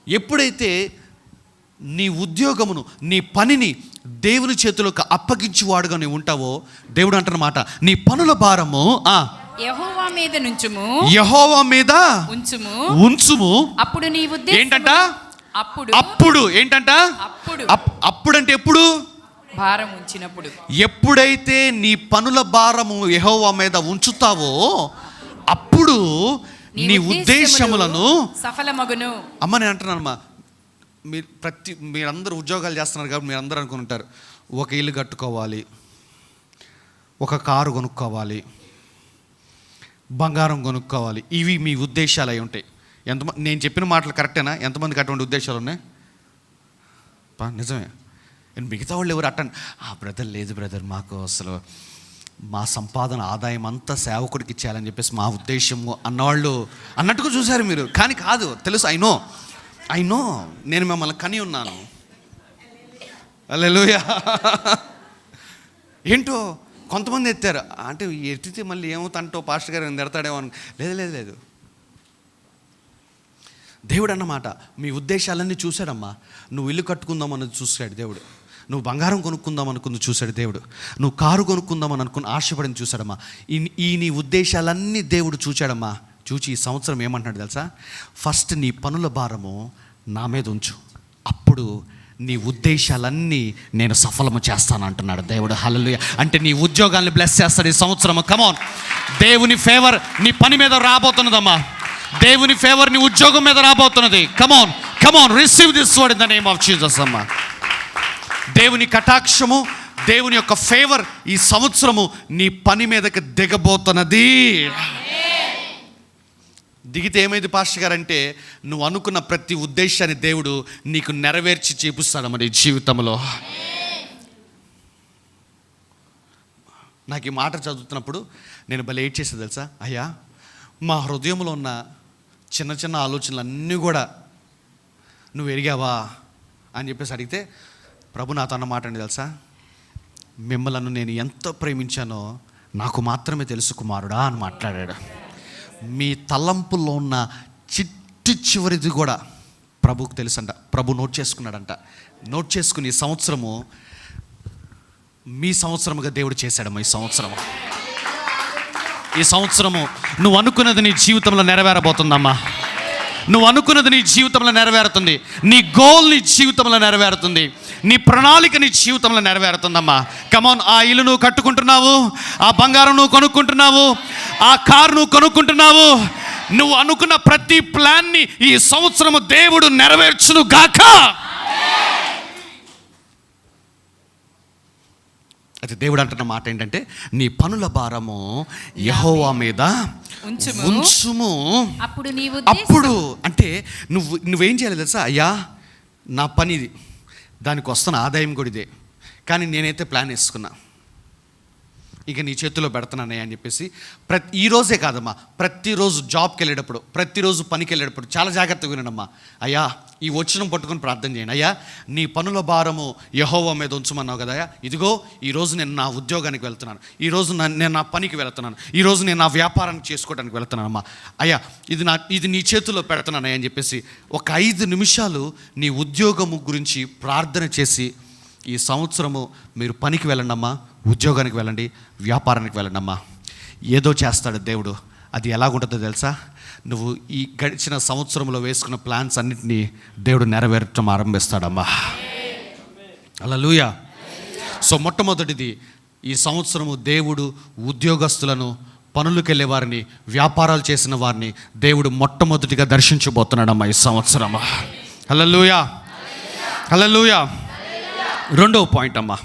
ఎప్పుడైతే నీ ఉద్యోగమును, నీ పనిని దేవుని చేతులకు అప్పగించేవాడుగా నీవు ఉంటావో, దేవుడు అంటున్నమాట, నీ పనుల భారము యెహోవా మీద నుంచుము, యెహోవా మీద ఉంచుము. అప్పుడు నీ ఉద్దేశం ఏంటంట? అప్పుడు ఏంటంట? అప్పుడంటే ఎప్పుడు? భారం ఉంచినప్పుడు. ఎప్పుడైతే నీ పనుల భారము యెహోవా మీద ఉంచుతావో అప్పుడు నీ ఉద్దేశములను సఫలమగును. అమ్మ నేను అంటున్నానమ్మా, మీరందరూ ఉద్యోగాలు చేస్తున్నారు కాబట్టి మీరందరూ అనుకుంటారు, ఒక ఇల్లు కట్టుకోవాలి, ఒక కారు కొనుక్కోవాలి, బంగారం కొనుక్కోవాలి. ఇవి మీ ఉద్దేశాలు అయి ఉంటాయి. ఎంతమంది నేను చెప్పిన మాటలు కరెక్టేనా? ఎంతమందికి అటువంటి ఉద్దేశాలు ఉన్నాయి? నిజమే. మిగతా వాళ్ళు ఎవరు అట్టండి, బ్రదర్ లేదు బ్రదర్, మాకు అసలు మా సంపాదన ఆదాయం అంతా సేవకుడికి ఇచ్చేయాలని చెప్పేసి మా ఉద్దేశము అన్నవాళ్ళు అన్నట్టుగా చూశారు మీరు. కానీ కాదు, తెలుసు. ఐ నో నేను మిమ్మల్ని కని ఉన్నాను. హల్లెలూయా. ఏంటో కొంతమంది ఎత్తారు అంటే, ఎత్తితే మళ్ళీ ఏమవుతాంటో పాస్టర్ గారు ఎడతాడేమో అని. లేదు, దేవుడు అన్నమాట, మీ ఉద్దేశాలన్నీ చూశాడమ్మా. నువ్వు ఇల్లు కట్టుకుందాం అన్నది చూశాడు దేవుడు, నువ్వు బంగారం కొనుక్కుందాం అనుకుంది చూశాడు దేవుడు, నువ్వు కారు కొనుక్కుందామని అనుకుని ఆశపడింది చూశాడమ్మా. ఈ నీ ఉద్దేశాలన్నీ దేవుడు చూచాడమ్మా. చూచి ఈ సంవత్సరం ఏమంటున్నాడు తెలుసా? ఫస్ట్ నీ పనుల భారము నా మీద ఉంచు, అప్పుడు నీ ఉద్దేశాలన్నీ నేను సఫలము చేస్తాను అంటున్నాడు దేవుడు. హల్లెలూయా. అంటే నీ ఉద్యోగాన్ని బ్లెస్ చేస్తాడు ఈ సంవత్సరం. కమాన్, దేవుని ఫేవర్ నీ పని మీద రాబోతున్నదమ్మా. దేవుని ఫేవర్ నీ ఉద్యోగం మీద రాబోతున్నది. Come on receive this word in the name of Jesus అమ్మా. దేవుని కటాక్షము, దేవుని యొక్క ఫేవర్ ఈ సంవత్సరము నీ పని మీదకి దిగబోతున్నది. దిగితే ఏమైంది పాస్టర్ గారు అంటే, నువ్వు అనుకున్న ప్రతి ఉద్దేశాన్ని దేవుడు నీకు నెరవేర్చి చూపిస్తాడు మరి జీవితంలో. నాకు ఈ మాట చదువుతున్నప్పుడు నేను భలే ఏడ్ చేసేది తెలుసా? అయ్యా, మా హృదయంలో ఉన్న చిన్న చిన్న ఆలోచనలు అన్నీ కూడా నువ్వు ఎరిగావా అని చెప్పేసి అడిగితే, ప్రభు నాతో అన్న మాట అండి తెలుసా? మిమ్మల్ని నేను ఎంత ప్రేమించానో నాకు మాత్రమే తెలుసు కుమారుడా అని మాట్లాడాడు. మీ తలంపుల్లో ఉన్న చిట్టి చివరిది కూడా ప్రభుకు తెలుసంట. ప్రభు నోట్ చేసుకున్నాడంట. నోట్ చేసుకుని ఈ సంవత్సరము మీ సంవత్సరముగా దేవుడు చేశాడమ్మా. ఈ సంవత్సరము నువ్వు అనుకున్నది నీ జీవితంలో నెరవేరబోతుందమ్మా. నువ్వు అనుకున్నది నీ జీవితంలో నెరవేరుతుంది. నీ గోల్ నీ జీవితంలో నెరవేరుతుంది. నీ ప్రణాళిక నీ జీవితంలో నెరవేరుతుందమ్మా. కమాన్, ఆ ఇల్లు నువ్వు కట్టుకుంటున్నావు, ఆ బంగారం నువ్వు కొనుక్కుంటున్నావు, ఆ కారు నువ్వు కొనుక్కుంటున్నావు. నువ్వు అనుకున్న ప్రతి ప్లాన్ని ఈ సంవత్సరము దేవుడు నెరవేర్చును గాక. అయితే దేవుడు అంటున్న మాట ఏంటంటే, నీ పనుల భారము యెహోవా మీద ఉంచుము. అప్పుడు అంటే నువ్వేం చేయాలి తెలుసా? అయ్యా, నా పని ఇది, దానికి వస్తున్న ఆదాయం కూడా ఇదే, కానీ నేనైతే ప్లాన్ వేసుకున్నా, ఇక నీ చేతిలో పెడుతున్నానయ్యా అని చెప్పేసి ఈరోజే కాదమ్మా, ప్రతిరోజు జాబ్కి వెళ్ళేటప్పుడు, ప్రతిరోజు పనికి వెళ్ళేటప్పుడు చాలా జాగ్రత్తగా వినమ్మా. అయ్యా ఈ వచనం పట్టుకొని ప్రార్థన చేయండి. అయ్యా నీ పనుల భారము యెహోవా మీద ఉంచమన్నావు కదా, ఇదిగో ఈరోజు నేను నా ఉద్యోగానికి వెళ్తున్నాను, ఈరోజు నేను నా పనికి వెళ్తున్నాను, ఈరోజు నేను నా వ్యాపారాన్ని చేసుకోవడానికి వెళ్తున్నానమ్మా. అయ్యా ఇది నీ చేతిలో పెడుతున్నానయ్యా అని చెప్పేసి ఒక 5 నిమిషాలు నీ ఉద్యోగము గురించి ప్రార్థన చేసి, ఈ సంవత్సరము మీరు పనికి వెళ్ళండి అమ్మా, ఉద్యోగానికి వెళ్ళండి, వ్యాపారానికి వెళ్ళండి అమ్మా. ఏదో చేస్తాడు దేవుడు. అది ఎలాగుంటుందో తెలుసా? నువ్వు ఈ గడిచిన సంవత్సరంలో వేసుకున్న ప్లాన్స్ అన్నింటినీ దేవుడు నెరవేర్చడం ఆరంభిస్తాడమ్మా. హల్లెలూయా. సో మొట్టమొదటిది, ఈ సంవత్సరము దేవుడు ఉద్యోగస్తులను, పనులకు వెళ్ళే వారిని, వ్యాపారాలు చేసిన వారిని దేవుడు మొట్టమొదటిగా దర్శించబోతున్నాడమ్మా ఈ సంవత్సరము. హల్లెలూయా, హల్లెలూయా. రెండవ పాయింట్ అమ్మా,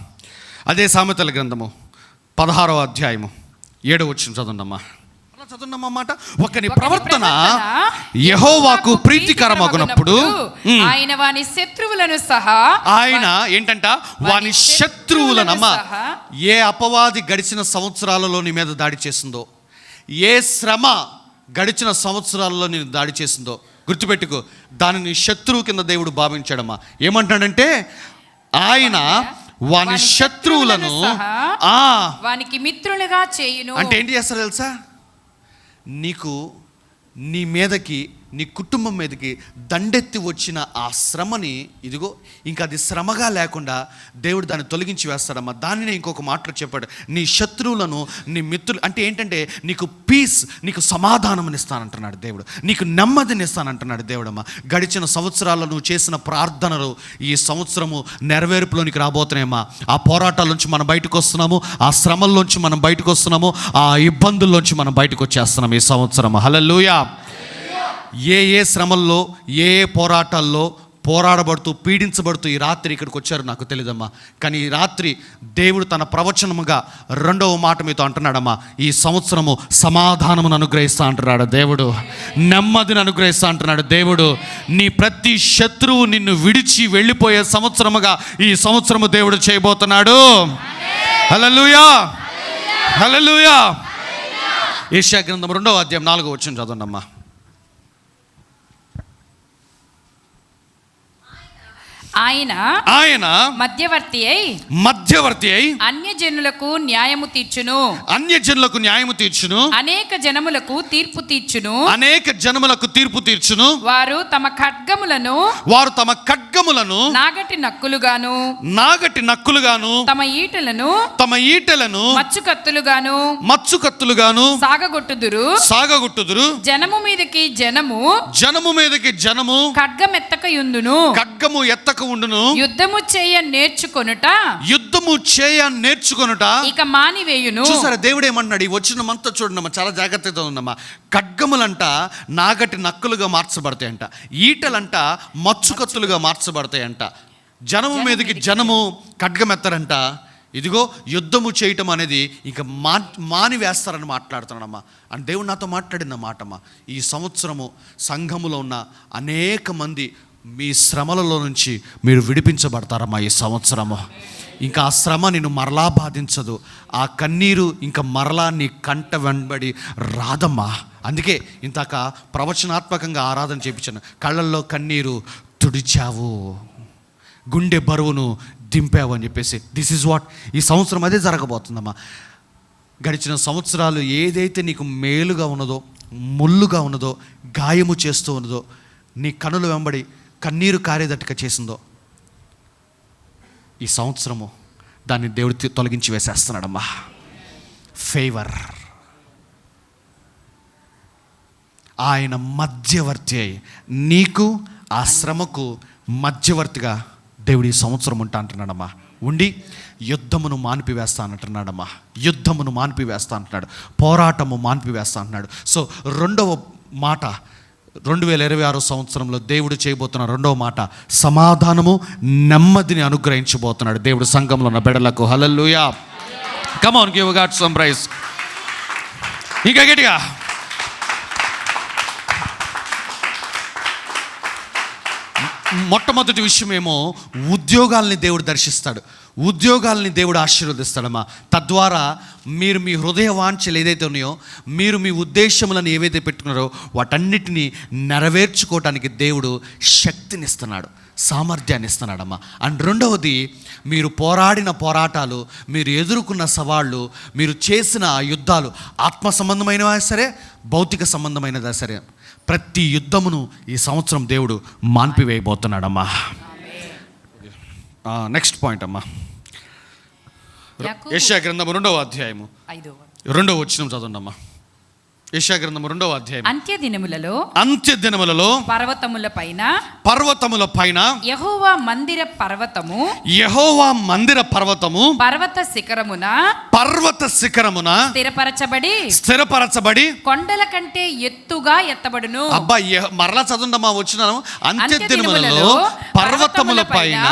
అదే సామెతల గ్రంథము 16వ అధ్యాయము 7వ వచనం చదవండమ్మా. చదవండమ్మా మాట. ఒకని ప్రవర్తన యెహోవాకు ప్రీతికరమగునప్పుడు ఆయన వాని శత్రువులను సహా, ఆయన ఏంటంట, వాని శత్రువులనమ్మా. ఏ అపవాది గడిచిన సంవత్సరాలలో నీ మీద దాడి చేసిందో, ఏ శ్రమ గడిచిన సంవత్సరాలలో నేను దాడి చేసిందో గుర్తుపెట్టుకో, దానిని శత్రువు కింద దేవుడు భావించాడమ్మా. ఏమంటాడంటే ఆయన వాని శత్రువులను వానికి మిత్రులుగా చేయును. అంటే ఏంటి చేస్తాడు తెలుసా? నీకు, నీ మీదకి, నీ కుటుంబం మీదకి దండెత్తి వచ్చిన ఆ శ్రమని, ఇదిగో ఇంకా అది శ్రమగా లేకుండా దేవుడు దాన్ని తొలగించి వేస్తాడమ్మా. దానినే ఇంకొక మాటలో చెప్పాడు, నీ శత్రువులను నీ మిత్రులు. అంటే ఏంటంటే నీకు పీస్, నీకు సమాధానం ఇస్తానంటున్నాడు దేవుడు, నీకు నెమ్మదిని ఇస్తానంటున్నాడు దేవుడమ్మా. గడిచిన సంవత్సరాల్లో నువ్వు చేసిన ప్రార్థనలు ఈ సంవత్సరము నెరవేర్పులోనికి రాబోతున్నాయమ్మా. ఆ పోరాటాల నుంచి మనం బయటకు వస్తున్నాము, ఆ శ్రమల్లోంచి మనం బయటకు వస్తున్నాము, ఆ ఇబ్బందుల్లోంచి మనం బయటకు వచ్చేస్తున్నాము ఈ సంవత్సరము. హల్లెలూయా. ఏ శ్రమల్లో, ఏ పోరాటాల్లో పోరాడబడుతూ, పీడించబడుతూ ఈ రాత్రి ఇక్కడికి వచ్చారు నాకు తెలియదమ్మా. కానీ ఈ రాత్రి దేవుడు తన ప్రవచనముగా 2వ మాట మీతో అంటున్నాడమ్మా, ఈ సంవత్సరము సమాధానమును అనుగ్రహిస్తా అంటున్నాడు దేవుడు, నెమ్మదిని అనుగ్రహిస్తా అంటున్నాడు దేవుడు. నీ ప్రతి శత్రువు నిన్ను విడిచి వెళ్ళిపోయే సంవత్సరముగా ఈ సంవత్సరము దేవుడు చేయబోతున్నాడు. హల్లెలూయా, హల్లెలూయా. యెషయా గ్రంథం 2వ అధ్యాయం 4వ వచనం చదవండమ్మా. ఆయన మధ్యవర్తి అయి అన్యజనులకు న్యాయము తీర్చును, అనేక జనములకు తీర్పు తీర్చును. వారు తమ ఖడ్గములను నాగటి నక్కులుగాను తమ ఈటలను మచ్చుకత్తులుగాను సాగగొట్టుదురు. జనము మీదకి జనము ఖడ్గము ఎత్తక ఉండును. యుద్ధము చేయ నేర్చుకొనుట ఇక మానివేయును. చూసారా దేవుడు ఏమన్నాడు? ఈ వచనమంతా చూడమ్మా, చాలా జాగ్రత్తగా ఉందమ్మా. ఖడ్గములంట నాగటి నక్కులుగా మార్చబడతాయంట, ఈటలంట మచ్చుకత్తులుగా మార్చబడతాయంట. జనము మీదకి జనము ఖడ్గమెత్తరంట. ఇదిగో యుద్ధము చేయటం అనేది ఇక మానివేస్తారని మాట్లాడుతున్నాడమ్మా. అని దేవుడు నాతో మాట్లాడిన మాటమ్మా. ఈ సంవత్సరము సంఘములో ఉన్న అనేక మంది మీ శ్రమలలో నుంచి మీరు విడిపించబడతారమ్మా ఈ సంవత్సరము. ఇంకా ఆ శ్రమ నిన్ను మరలా బాధించదు, ఆ కన్నీరు ఇంకా మరలా నీ కంట వెంబడి రాదమ్మా. అందుకే ఇంతాక ప్రవచనాత్మకంగా ఆరాధన చేయించాను. కళ్ళల్లో కన్నీరు తుడిచావు, గుండె బరువును దింపావు అని చెప్పేసి. దిస్ ఈజ్ వాట్ ఈ సంవత్సరం అదే జరగబోతుందమ్మా. గడిచిన సంవత్సరాలు ఏదైతే నీకు మేలుగా ఉన్నదో, ముళ్ళుగా ఉన్నదో, గాయము చేస్తూ ఉన్నదో, నీ కనులు వెంబడి కన్నీరు కారేదట్టుగా చేసిందో, ఈ సంవత్సరము దాన్ని దేవుడు తొలగించి వేసేస్తున్నాడమ్మా. ఫేవర్. ఆయన మధ్యవర్తి అయి నీకు ఆ శ్రమకు మధ్యవర్తిగా దేవుడు ఈ సంవత్సరం ఉంటా అంటున్నాడమ్మా. ఉండి యుద్ధమును మాన్పివేస్తా అంటున్నాడమ్మా. యుద్ధమును మాన్పివేస్తా అంటున్నాడు, పోరాటము మాన్పివేస్తా అంటున్నాడు. సో 2వ మాట, 2026 సంవత్సరంలో దేవుడు చేయబోతున్న 2వ మాట, సమాధానము నెమ్మదిని అనుగ్రహించబోతున్నాడు దేవుడు సంఘంలో ఉన్న బిడ్డలకు. Hallelujah. Come on, give God some praise. ఇంకా గట్టిగా. మొట్టమొదటి విషయమేమో ఉద్యోగాల్ని దేవుడు దర్శిస్తాడు, ఉద్యోగాల్ని దేవుడు ఆశీర్వదిస్తాడమ్మా. తద్వారా మీరు మీ హృదయ వాంఛలు ఏదైతే ఉన్నాయో, మీరు మీ ఉద్దేశములను ఏవైతే పెట్టుకున్నారో వాటన్నిటినీ నెరవేర్చుకోవటానికి దేవుడు శక్తినిస్తున్నాడు, సామర్థ్యాన్ని ఇస్తున్నాడమ్మా. అండ్ రెండవది, మీరు పోరాడిన పోరాటాలు, మీరు ఎదుర్కొన్న సవాళ్ళు, మీరు చేసిన యుద్ధాలు ఆత్మ సంబంధమైనవా సరే, భౌతిక సంబంధమైనదా సరే, ప్రతి యుద్ధమును ఈ సంవత్సరం దేవుడు మాన్పివేయబోతున్నాడమ్మా. నెక్స్ట్ పాయింట్ అమ్మా, యెషయా గ్రంథము 2వ అధ్యాయము 2వ వచనం చదవండి అమ్మా. యెషయా గ్రంథము 2వ అధ్యాయం. అంత్యదినములలో పర్వతముల పైన యెహోవా మందిర పర్వతము పర్వత శిఖరమున స్థిరపరచబడి కొండల కంటే ఎత్తుగా ఎత్తబడును. అబ్బా, మరలా చదవండమ్మా వచ్చినాను. అంత్యదినములలో పర్వతముల పైన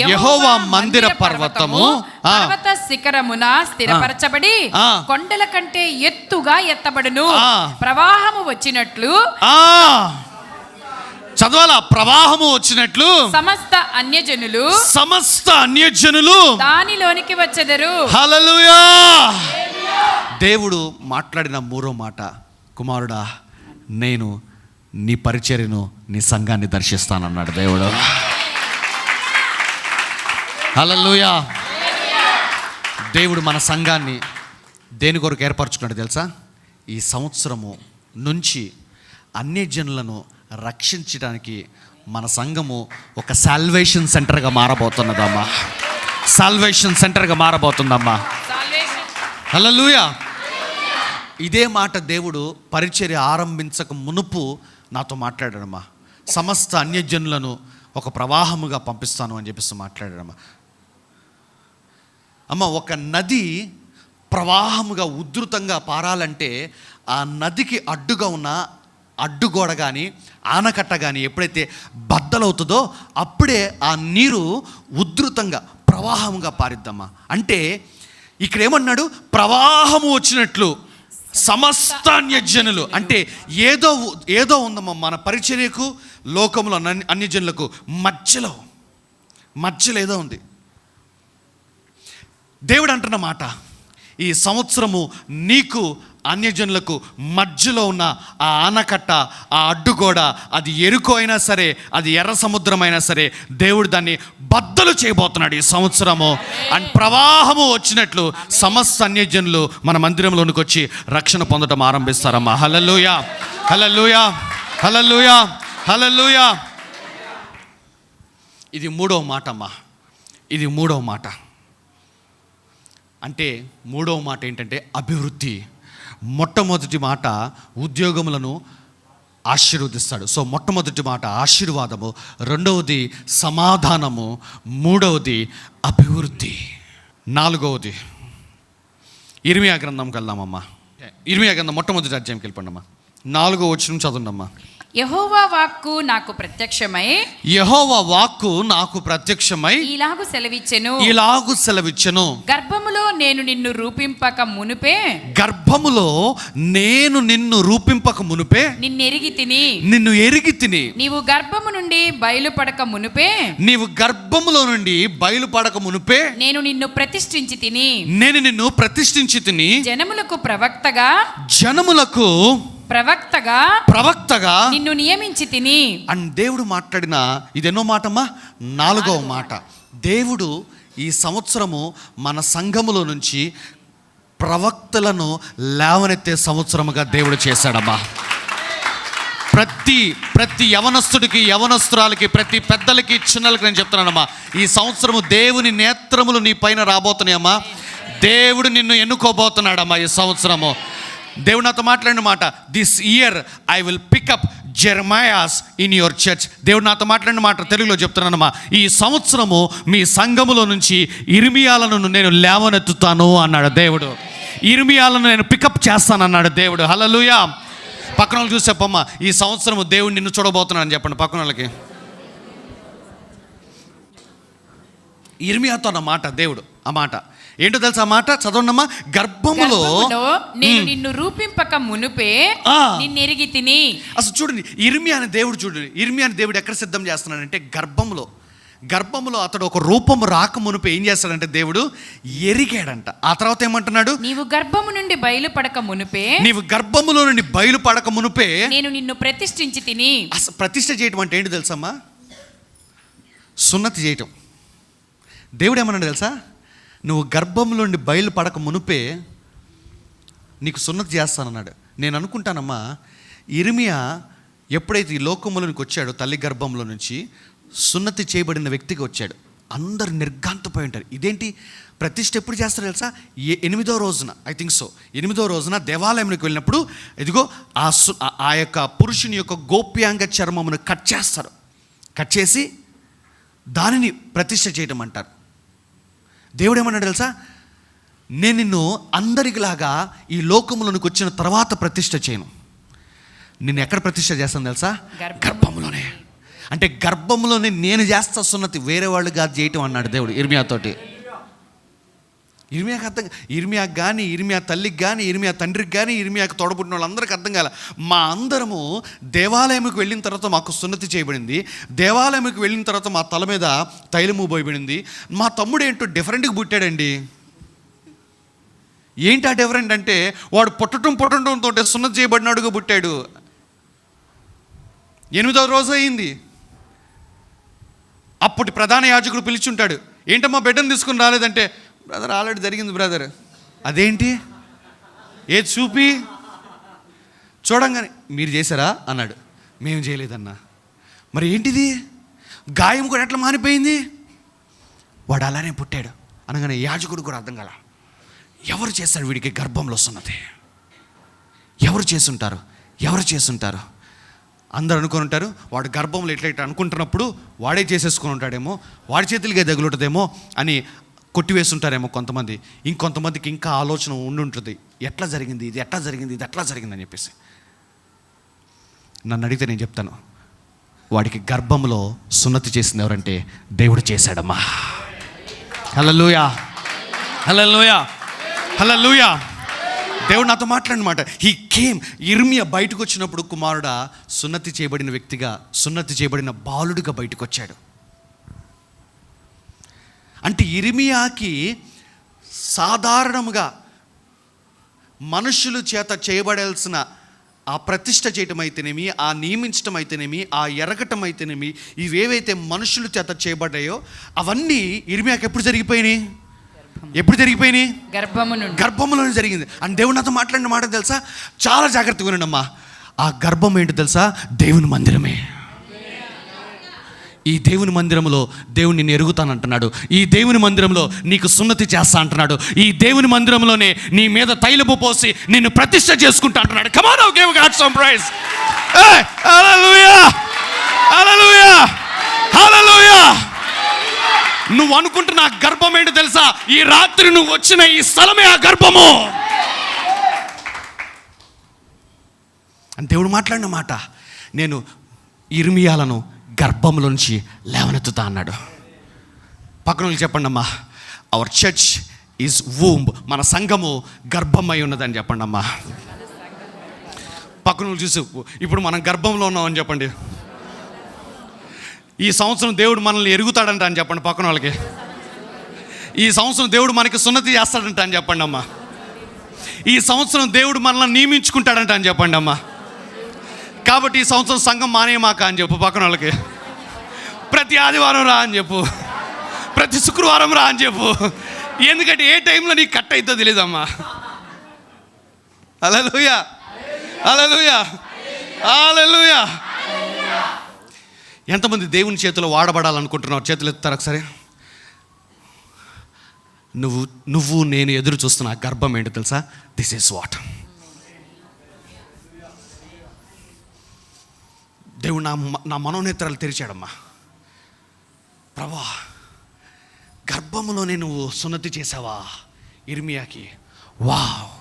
యెహోవా మందిర పర్వతము పర్వత శిఖరమున స్థిరపరచబడి కొండల కంటే ఎత్తుగా ఎత్తబడును. ప్రవాహము వచ్చినట్లు, చదవాలా, ప్రవాహము వచ్చినట్లు సమస్త అన్యజనులు దానిలోనికి వచ్చెదరు. హల్లెలూయా. దేవుడు మాట్లాడిన మూడో మాట, కుమారుడా నేను నీ పరిచర్యను, నీ సంఘాన్ని దర్శిస్తానన్నాడు దేవుడు. హల్లెలూయా. దేవుడు మన సంఘాన్ని దేని కొరకు ఏర్పరచుకున్నాడు తెలుసా? ఈ సంవత్సరము నుంచి అన్యజనులను రక్షించడానికి మన సంఘము ఒక సాల్వేషన్ సెంటర్గా మారబోతున్నదమ్మా. సాల్వేషన్ సెంటర్గా మారబోతుందమ్మా. హల్లెలూయా. ఇదే మాట దేవుడు పరిచర్య ఆరంభించక మునుపు నాతో మాట్లాడాడమ్మా. సమస్త అన్యజనులను ఒక ప్రవాహముగా పంపిస్తాను అని చెప్పేసి మాట్లాడాడమ్మా. అమ్మ, ఒక నది ప్రవాహముగా ఉధృతంగా పారాలంటే ఆ నదికి అడ్డుగా ఉన్న అడ్డుగోడ కానీ ఆనకట్ట కానీ ఎప్పుడైతే బద్దలవుతుందో అప్పుడే ఆ నీరు ఉధృతంగా ప్రవాహముగా పారిద్దమ్మా. అంటే ఇక్కడ ఏమన్నాడు? ప్రవాహము వచ్చినట్లు సమస్త అన్యజనులు. అంటే ఏదో ఉందమ్మా మన పరిచర్యకు, లోకములో అన్యజనులకు మధ్యలో ఏదో ఉంది. దేవుడు అంటున్న మాట, ఈ సంవత్సరము నీకు అన్యజనులకు మధ్యలో ఉన్న ఆ ఆనకట్ట, ఆ అడ్డుగోడ, అది ఎరుకు అయినా సరే, అది ఎర్ర సముద్రం అయినా సరే, దేవుడు దాన్ని బద్దలు చేయబోతున్నాడు ఈ సంవత్సరము. అండ్ ప్రవాహము వచ్చినట్లు సమస్త అన్యజనులు మన మందిరంలోనికి వచ్చి రక్షణ పొందడం ఆరంభిస్తారమ్మా. హల్లెలూయా, హల్లెలూయా, హల్లెలూయా, హల్లెలూయా. ఇది మూడవ మాట అమ్మా. ఇది మూడవ మాట. అంటే మూడవ మాట ఏంటంటే అభివృద్ధి. మొట్టమొదటి మాట ఉద్యోగములను ఆశీర్వదిస్తాడు. సో మొట్టమొదటి మాట ఆశీర్వాదము, రెండవది సమాధానము, మూడవది అభివృద్ధి, నాలుగవది ఇర్మియా గ్రంథంకి వెళ్దామమ్మా. ఇర్మియా గ్రంథం మొట్టమొదటి అధ్యాయంకి వెళ్ళిపోండి అమ్మా. 4వ వచనం చదవండమ్మా. యెహోవా వాక్కు నాకు ప్రత్యక్షమై ఇలాగు సెలవిచ్చెను. గర్భములో నేను నిన్ను రూపింపక మునుపే నిన్ను ఎరిగి తిని నీవు గర్భము నుండి గర్భములో నుండి బయలుపడక మునుపే నేను నిన్ను ప్రతిష్ఠించి తిని జనములకు ప్రవక్తగా నిన్ను నియమించి తిని. అండ్ దేవుడు మాట్లాడిన ఇదెన్నో మాటమ్మా? 4వ మాట. దేవుడు ఈ సంవత్సరము మన సంఘములో నుంచి ప్రవక్తలను లేవనెత్తే సంవత్సరముగా దేవుడు చేశాడమ్మా. ప్రతి యవనస్తుడికి, యవనస్తురాలకి, ప్రతి పెద్దలకి, చిన్నలకి నేను చెప్తున్నానమ్మా, ఈ సంవత్సరము దేవుని నేత్రములు నీ పైన రాబోతున్నాయమ్మా. దేవుడు నిన్ను ఎన్నుకోబోతున్నాడమ్మా ఈ సంవత్సరము. దేవుడు నాతో మాట్లాడిన మాట, this year I will pick up Jeremiahs in your church. దేవుడు నాతో మాట్లాడిన మాట తెలుగులో చెప్తున్నానమ్మా. ఈ సంవత్సరము మీ సంఘములో నుంచి ఇర్మియాలను నేను లేవనెత్తుతాను అన్నాడు దేవుడు. ఇర్మియాలను నేను పికప్ చేస్తానన్నాడు దేవుడు. హల్లెలూయా. పక్కన వాళ్ళు చూసి చెప్పమ్మా, ఈ సంవత్సరము దేవుడు నిన్ను చూడబోతున్నాను చెప్పండి పక్కన వాళ్ళకి. ఇర్మియాతో అన్న మాట దేవుడు, ఆ మాట ఏంటో తెలుసా ఆ మాట? చదవండమ్మా. గర్భములో నేను నిన్ను రూపింపక మునుపే నిన్నెరిగి తిని. అసలు చూడండి, ఇర్మియా అనే దేవుడు చూడండి, ఇర్మియా అనే దేవుడు ఎక్కడ సిద్ధం చేస్తున్నాడంటే గర్భంలో అతడు ఒక రూపము రాక మునుపు ఏం చేస్తాడంటే దేవుడు ఎరిగాడంట. ఆ తర్వాత ఏమంటున్నాడు? నీవు గర్భము నుండి బయలుపడక మునుపే, నీవు గర్భములో నుండి బయలుపడక మునుపే నేను నిన్ను ప్రతిష్ఠించి తిని. అసలు ప్రతిష్ఠ చేయటం అంటే ఏంటి తెలుసమ్మా? సున్నతి చేయటం. దేవుడు ఏమన్నాడు తెలుసా? నువ్వు గర్భంలో నుండి బయలుపడక మునుపే నీకు సున్నతి చేస్తానన్నాడు. నేను అనుకుంటానమ్మా, ఇర్మియా ఎప్పుడైతే ఈ లోకములోనికి వచ్చాడో, తల్లి గర్భంలో నుంచి సున్నతి చేయబడిన వ్యక్తిగా వచ్చాడు. అందరు నిర్ఘాంతపోయి ఉంటారు. ఇదేంటి ప్రతిష్ఠ ఎప్పుడు చేస్తారు తెలుసా? 8వ రోజున, ఐ థింక్ సో, 8వ రోజున దేవాలయంలోకి వెళ్ళినప్పుడు ఇదిగో ఆ యొక్క పురుషుని యొక్క గోప్యాంగ చర్మమును కట్ చేస్తారు. కట్ చేసి దానిని ప్రతిష్ఠ చేయడం అంటారు. దేవుడు ఏమన్నాడు తెలుసా? నేను నిన్ను అందరిలాగా ఈ లోకములోనికి వచ్చిన తర్వాత ప్రతిష్ఠ చేయను. నిన్ను ఎక్కడ ప్రతిష్ఠ చేస్తాను తెలుసా? గర్భంలోనే. అంటే గర్భంలోనే నేను చేస్తా సున్నతి, వేరే వాళ్ళు కాదు చేయటం అన్నాడు దేవుడు ఇర్మియాతోటి. ఇర్మియాకి అర్థం, ఇర్మియాకి కానీ, ఇర్మియా తల్లికి కానీ, ఇర్మియా తండ్రికి కానీ, ఇర్మియాకి తోడబుట్టిన వాళ్ళందరికీ అర్థం కాల. మా అందరము దేవాలయంకి వెళ్ళిన తర్వాత మాకు సున్నతి చేయబడింది, దేవాలయంకి వెళ్ళిన తర్వాత మా తల మీద తైలము పోయబడింది. మా తమ్ముడు ఏంటో డిఫరెంట్గా పుట్టాడండి. ఏంటి ఆ డిఫరెంట్ అంటే, వాడు పుట్టడంతో సున్నతి చేయబడినాడుగా పుట్టాడు. 8వ రోజు అయింది. అప్పటి ప్రధాన యాజకుడు పిలిచుంటాడు, ఏంటమ్మా బిడ్డను తీసుకుని రాలేదంటే, బ్రదర్ ఆల్రెడీ జరిగింది బ్రదర్. అదేంటి? ఏది చూపి చూడంగానే మీరు చేశారా అన్నాడు. మేము చేయలేదన్నా. మరి ఏంటిది? గాయం కూడా ఎట్లా మానిపోయింది? వాడు అలానే పుట్టాడు అనగానే యాజకుడు కూడా అర్థం కాల. ఎవరు చేస్తారు వీడికి గర్భంలో సున్నతి? ఎవరు చేసుంటారు? అందరు అనుకుని ఉంటారు వాడు గర్భంలో ఎట్లా అనుకుంటున్నప్పుడు వాడే చేసేసుకుని ఉంటాడేమో, వాడి చేతులకే తగులుంటుందేమో అని కొట్టివేస్తుంటారేమో కొంతమంది. ఇంకొంతమందికి ఇంకా ఆలోచన ఉండుంటుంది, ఎట్లా జరిగింది ఇది ఎట్లా జరిగింది అని చెప్పేసి. నన్ను అడిగితే నేను చెప్తాను, వాడికి గర్భంలో సున్నతి చేసింది ఎవరంటే దేవుడు చేశాడమ్మా. హల్లెలూయా, హల్లెలూయా, హల్లెలూయా. దేవుడు నాతో మాట్లాడినమాట. He came. ఇర్మియా బయటకు వచ్చినప్పుడు కుమారుడా సున్నతి చేయబడిన వ్యక్తిగా, సున్నతి చేయబడిన బాలుడిగా బయటకు వచ్చాడు. అంటే ఇర్మియాకి సాధారణంగా మనుషుల చేత చేయబడాల్సిన ఆ ప్రతిష్ఠ చేయటం అయితేనేమి, ఆ నియమించటం అయితేనేమి, ఆ ఎరగటం అయితేనేమి, ఇవేవైతే మనుషుల చేత చేయబడ్డాయో అవన్నీ ఇర్మియాకి ఎప్పుడు జరిగిపోయినాయి? గర్భములోనే జరిగింది. అని దేవుడు నాతో మాట్లాడిన మాట తెలుసా? చాలా జాగ్రత్తగా వినండమ్మా. ఆ గర్భం ఏంటో తెలుసా? దేవుని మందిరమే. ఈ దేవుని మందిరంలో దేవుని నిన్ను ఎరుగుతానంటున్నాడు. ఈ దేవుని మందిరంలో నీకు సున్నతి చేస్తా అంటున్నాడు. ఈ దేవుని మందిరంలోనే నీ మీద తైలము పోసి నిన్ను ప్రతిష్ఠ చేసుకుంటా అంటున్నాడు. Come on, give God some praise. Hey, hallelujah, hallelujah, hallelujah. నువ్వు అనుకుంటున్న ఆ గర్భం ఏంటో తెలుసా? ఈ రాత్రి నువ్వు వచ్చిన ఈ స్థలమే ఆ గర్భము అని దేవుడు మాట్లాడిన మాట. నేను ఇర్మియాలను గర్భంలోంచి లేవనెత్తుతా అన్నాడు. పక్కన చెప్పండి అమ్మా, అవర్ చర్చ్ ఈజ్ వూంబ్. మన సంఘము గర్భమై ఉన్నదని చెప్పండి అమ్మా. పక్కన చూసి ఇప్పుడు మనం గర్భంలో ఉన్నామని చెప్పండి. ఈ సంవత్సరం దేవుడు మనల్ని ఎరుగుతాడంట అని చెప్పండి పక్కన వాళ్ళకి. ఈ సంవత్సరం దేవుడు మనకి సున్నతి చేస్తాడంట అని చెప్పండి అమ్మా. ఈ సంవత్సరం దేవుడు మనల్ని నియమించుకుంటాడంట అని చెప్పండి అమ్మా. కాబట్టి ఈ సంవత్సరం సంఘం మానేయమాక అని చెప్పు పక్కన వాళ్ళకి. ప్రతి ఆదివారం రా అని చెప్పు, ప్రతి శుక్రవారం రా అని చెప్పు. ఎందుకంటే ఏ టైంలో నీకు కట్ అవుతుందో తెలియదమ్మా. హల్లెలూయా, హల్లెలూయా, హల్లెలూయా. ఎంతమంది దేవుని చేతిలో వాడబడాలనుకుంటున్నావు? చేతులు ఎత్తారు ఒకసారి. నువ్వు నేను ఎదురు చూస్తున్న గర్భం ఏంటో తెలుసా? This is what. దేవుడు నా మనోనేత్రాలు తెరిచాడమ్మా. ప్రభా, గర్భంలోనే నువ్వు సున్నతి చేసావా ఇర్మియాకి? వావ్.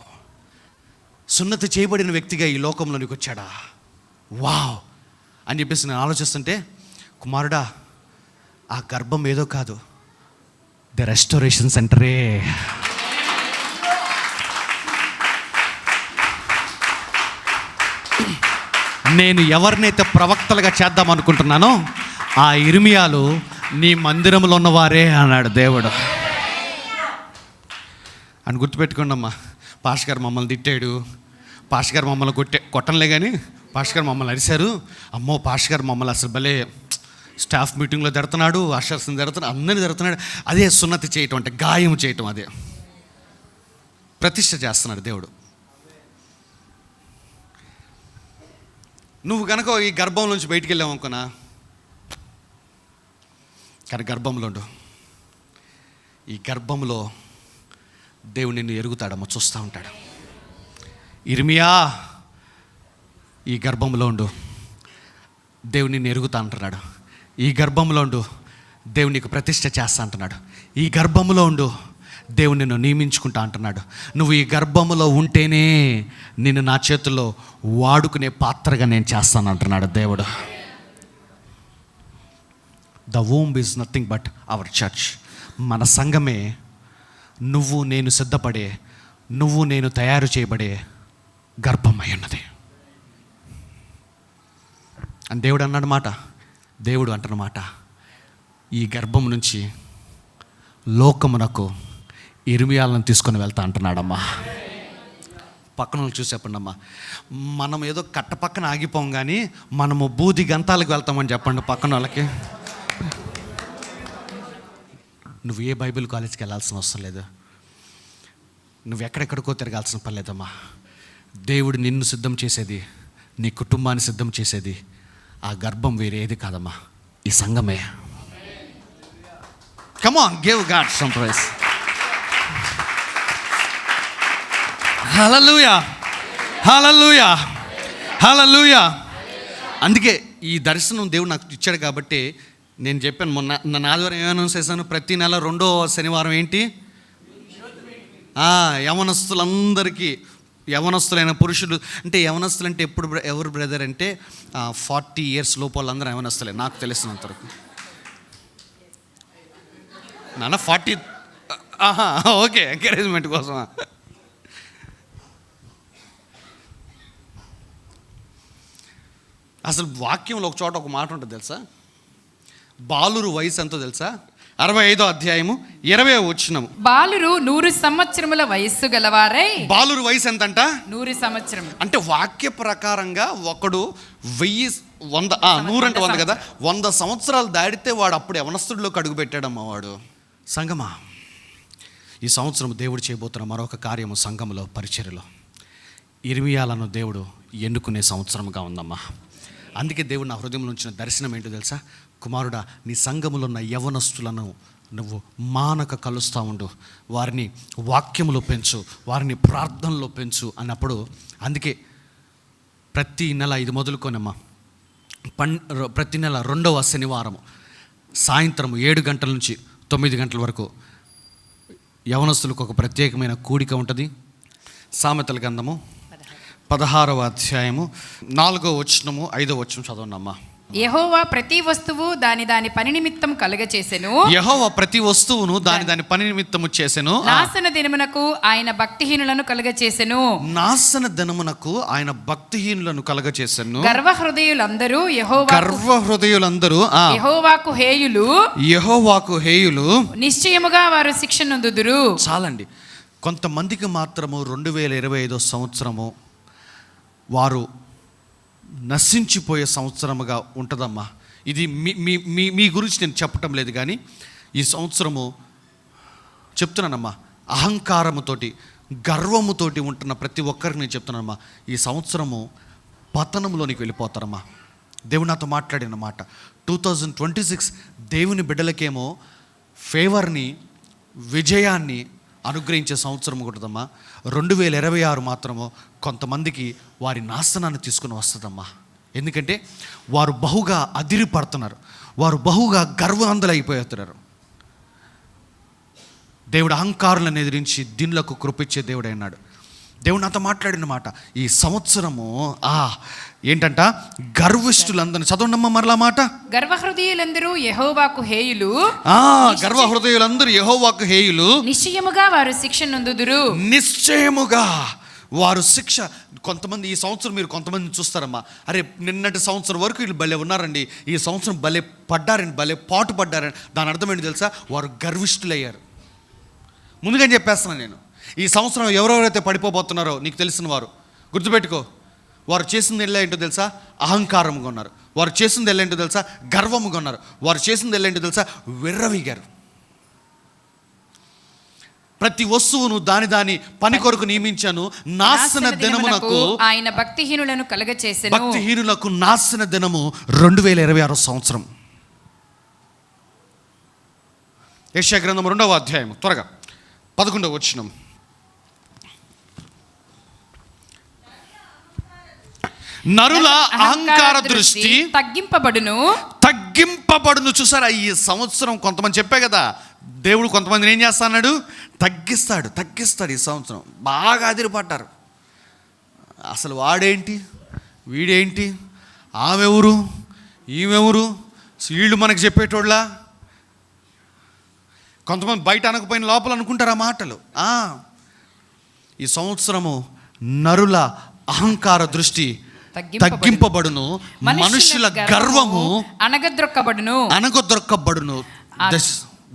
సున్నతి చేయబడిన వ్యక్తిగా ఈ లోకంలోనికి వచ్చాడా? వావ్ అని చెప్పేసి నేను ఆలోచిస్తుంటే, కుమారుడా, ఆ గర్భం ఏదో కాదు, ద రెస్టోరేషన్ సెంటరే. నేను ఎవరినైతే ప్రవక్తలుగా చేద్దాం అనుకుంటున్నానో ఆ ఇర్మియాలు నీ మందిరంలో ఉన్నవారే అన్నాడు దేవుడు అని గుర్తుపెట్టుకోండి అమ్మా. పాస్టర్ గారు మమ్మల్ని తిట్టాడు, పాస్టర్ గారు మమ్మల్ని కొట్టంలే కానీ పాస్టర్ గారు మమ్మల్ని అరిశారు, అమ్మో పాస్టర్ గారు మమ్మల్ని అసలు భలే స్టాఫ్ మీటింగ్లో జరుగుతున్నాడు, అషర్స్ని జరుగుతున్నాడు, అందరినీ జరుగుతున్నాడు. అదే సున్నతి చేయటం అంటే గాయం చేయటం, అదే ప్రతిష్ఠ చేస్తున్నాడు దేవుడు. నువ్వు కనుక ఈ గర్భం నుంచి బయటికి వెళ్ళావు అనుకున్నా, కానీ గర్భంలో ఉండు. ఈ గర్భంలో దేవుడు నిన్ను ఎరుగుతాడమ్మా, చూస్తూ ఉంటాడు. ఇర్మియా ఈ గర్భంలో ఉండు, దేవుడు నిన్ను ఎరుగుతా అంటున్నాడు. ఈ గర్భంలో ఉండు, దేవుడు నీకు ప్రతిష్ఠ చేస్తా అంటున్నాడు. ఈ గర్భంలో ఉండు, దేవుడు నిన్ను నియమించుకుంటా అంటున్నాడు. నువ్వు ఈ గర్భంలో ఉంటేనే నిన్ను నా చేతుల్లో వాడుకునే పాత్రగా నేను చేస్తాను అంటున్నాడు దేవుడు. The womb is nothing but our church. మన సంఘమే నువ్వు నేను సిద్ధపడే, నువ్వు నేను తయారు చేయబడే గర్భమై ఉన్నది అని దేవుడు అన్నాడు మాట. దేవుడు అంటున్నమాట, ఈ గర్భం నుంచి లోకమునకు ఇర్మియాలను తీసుకొని వెళ్తా అంటున్నాడమ్మా. పక్కన వాళ్ళు చూసి చెప్పండి అమ్మా, మనం ఏదో కట్ట పక్కన ఆగిపోం కానీ మనము బూది గంతాలకు వెళ్తామని చెప్పండి పక్కన వాళ్ళకి. నువ్వు ఏ బైబిల్ కాలేజ్కి వెళ్ళాల్సిన అవసరం లేదు, నువ్వు ఎక్కడెక్కడికో తిరగాల్సిన పని లేదమ్మా. దేవుడు నిన్ను సిద్ధం చేసేది, నీ కుటుంబాన్ని సిద్ధం చేసేది ఆ గర్భం వేరే ఏది కాదమ్మా, ఈ సంఘమే. Come on, give God some praise. Hallelujah, hallelujah, hallelujah. అందుకే ఈ దర్శనం దేవుడు నాకు ఇచ్చాడు కాబట్టి నేను చెప్పాను మొన్న ఆదివారం ఏమైనా అనౌన్స్ చేశాను, ప్రతి నెల 2వ శనివారం ఏంటి, యవనస్తులందరికీ, యవనస్తులైన పురుషులు అంటే యవనస్తులు అంటే ఎవరు బ్రదర్ అంటే 40 years లోపు వాళ్ళందరూ యవనస్తులే నాకు తెలిసినంతవరకు. నాన్న 40, ఓకే, ఎంకరేజ్మెంట్ కోసమా? అసలు వాక్యంలో ఒక చోట ఒక మాట ఉంటుంది తెలుసా, బాలురు వయసు ఎంతో తెలుసా? 65వ అధ్యాయము 20వ వచనం. బాలురు 100 సంవత్సరముల వయస్సు గలవారై. బాలురు వయసు ఎంతంట? 100 సంవత్సరం. అంటే వాక్య ప్రకారంగా ఒకడు 1000, 100, 100 అంటే 100 కదా, 100 సంవత్సరాలు దాడితే వాడు అప్పుడు యవనస్తుడిలోకి అడుగు పెట్టాడమ్మా వాడు. సంగమా, ఈ సంవత్సరం దేవుడు చేయబోతున్న మరొక కార్యము సంఘములో, పరిచర్యలో ఇర్మియాలను దేవుడు ఎన్నుకునే సంవత్సరంగా ఉందమ్మా. అందుకే దేవుడు నా హృదయంలో ఉంచిన దర్శనం ఏంటో తెలుసా? కుమారుడా, నీ సంఘములో ఉన్న యవనస్తులను నువ్వు మానక కలుస్తూ ఉండు, వారిని వాక్యములో పెంచు, వారిని ప్రార్థనలో పెంచు అన్నప్పుడు. అందుకే ప్రతి నెల ఇది మొదలుకోనమ్మా, ప్రతి నెల 2వ శనివారం సాయంత్రం 7 గంటల నుంచి 9 గంటల వరకు యవనస్తులకు ఒక ప్రత్యేకమైన కూడిక ఉంటుంది. సామెతల గ్రంథము 16వ అధ్యాయము 4వ వచనము 5వ వచనం చదవండమ్మా. యెహోవా ప్రతి వస్తువు దాని దాని పని నిమిత్తం కలుగచేసెను. యెహోవా ప్రతి వస్తువును దాని దాని పని నిమిత్తము చేసెను. నాశన దినమునకు ఆయన భక్తిహీనులను కలుగచేసెను. నాశన దినమునకు ఆయన భక్తిహీనులను కలుగచేసెను. గర్వహృదయులందరూ యెహోవాకు హేయులు, యెహోవాకు హేయులు నిశ్చయముగా వారు శిక్ష నొందుదురు. చాలండి. కొంతమందికి మాత్రము 2025 సంవత్సరము వారు నశించిపోయే సంవత్సరముగా ఉంటుందమ్మా. ఇది మీ గురించి నేను చెప్పటం లేదు, కానీ ఈ సంవత్సరము చెప్తున్నానమ్మా, అహంకారముతోటి గర్వముతోటి ఉంటున్న ప్రతి ఒక్కరికి నేను చెప్తున్నానమ్మా, ఈ సంవత్సరము పతనంలోనికి వెళ్ళిపోతారమ్మా. దేవుడు నాతో మాట్లాడిన మాట, 2026 దేవుని బిడ్డలకేమో ఫేవర్ని, విజయాన్ని అనుగ్రహించే సంవత్సరం ఉంటుందమ్మా. 2026 మాత్రము కొంతమందికి వారి నాశనాన్ని తీసుకుని వస్తుందమ్మా. ఎందుకంటే వారు బహుగా అదిరిపడుతున్నారు, వారు బహుగా గర్వాంధులైపోతున్నారు. దేవుడు అహంకారులను ఎదిరించి దీనులకు కృపించే దేవుడు అన్నాడు. దేవుడు నాతో మాట్లాడిన మాట, ఈ సంవత్సరము ఏంటంట, గర్విష్ఠులందరూ, చదవండమ్మా మరలా మాట. గర్వహృదయులందరూ యెహోవాకు హేయులు, గర్వహృదయులందరూ యెహోవాకు హేయులు, నిశ్చయముగా వారు శిక్ష నొందుదురు. నిశ్చయముగా వారు శిక్ష. కొంతమంది ఈ సంవత్సరం మీరు కొంతమంది చూస్తారమ్మా, అరే నిన్నటి సంవత్సరం వరకు వీళ్ళు భలే ఉన్నారండి, ఈ సంవత్సరం భలే పడ్డారండి, భలే పాటు పడ్డారని. దాని అర్థం ఏంటి తెలుసా? వారు గర్విష్ఠులయ్యారు. ముందుగా చెప్పేస్తున్నాను నేను, ఈ సంవత్సరం ఎవరెవరైతే పడిపోబోతున్నారో నీకు తెలిసిన వారు గుర్తుపెట్టుకో, వారు చేసింది ఎలా ఏంటో తెలుసా? అహంకారంగా ఉన్నారు. వారు చేసింది ఎలా ఏంటో తెలుసా? గర్వముగా ఉన్నారు. వారు చేసింది ఎలా ఏంటో తెలుసా? విర్రవీగారు. ప్రతి వస్తువును దాని పని కొరకు నియమించాను, నాశన దినమునకు ఆయన భక్తిహీనులను కలగచేసెను. భక్తిహీనులకు నాశన దినము 2026 సంవత్సరం. యెషయా గ్రంథం 2వ అధ్యాయం త్వరగా 11వ వచనం. నరుల అహంకార దృష్టి తగ్గింపబడును. చూసారా, ఈ సంవత్సరం కొంతమంది చెప్పే కదా, దేవుడు కొంతమందిని ఏం చేస్తాడు? తగ్గిస్తాడు. ఈ సంవత్సరం బాగా అదిరిపడ్డారు. అసలు వాడేంటి, వీడేంటి, ఆమెవరు, ఈమెవరు, వీళ్ళు మనకు చెప్పేటోళ్ళ. కొంతమంది బయట అనకపోయిన లోపల అనుకుంటారు ఆ మాటలు. ఈ సంవత్సరము నరుల అహంకార దృష్టి తగ్గింపబడును, మనుషుల గర్వము అణగద్రొక్కబడును.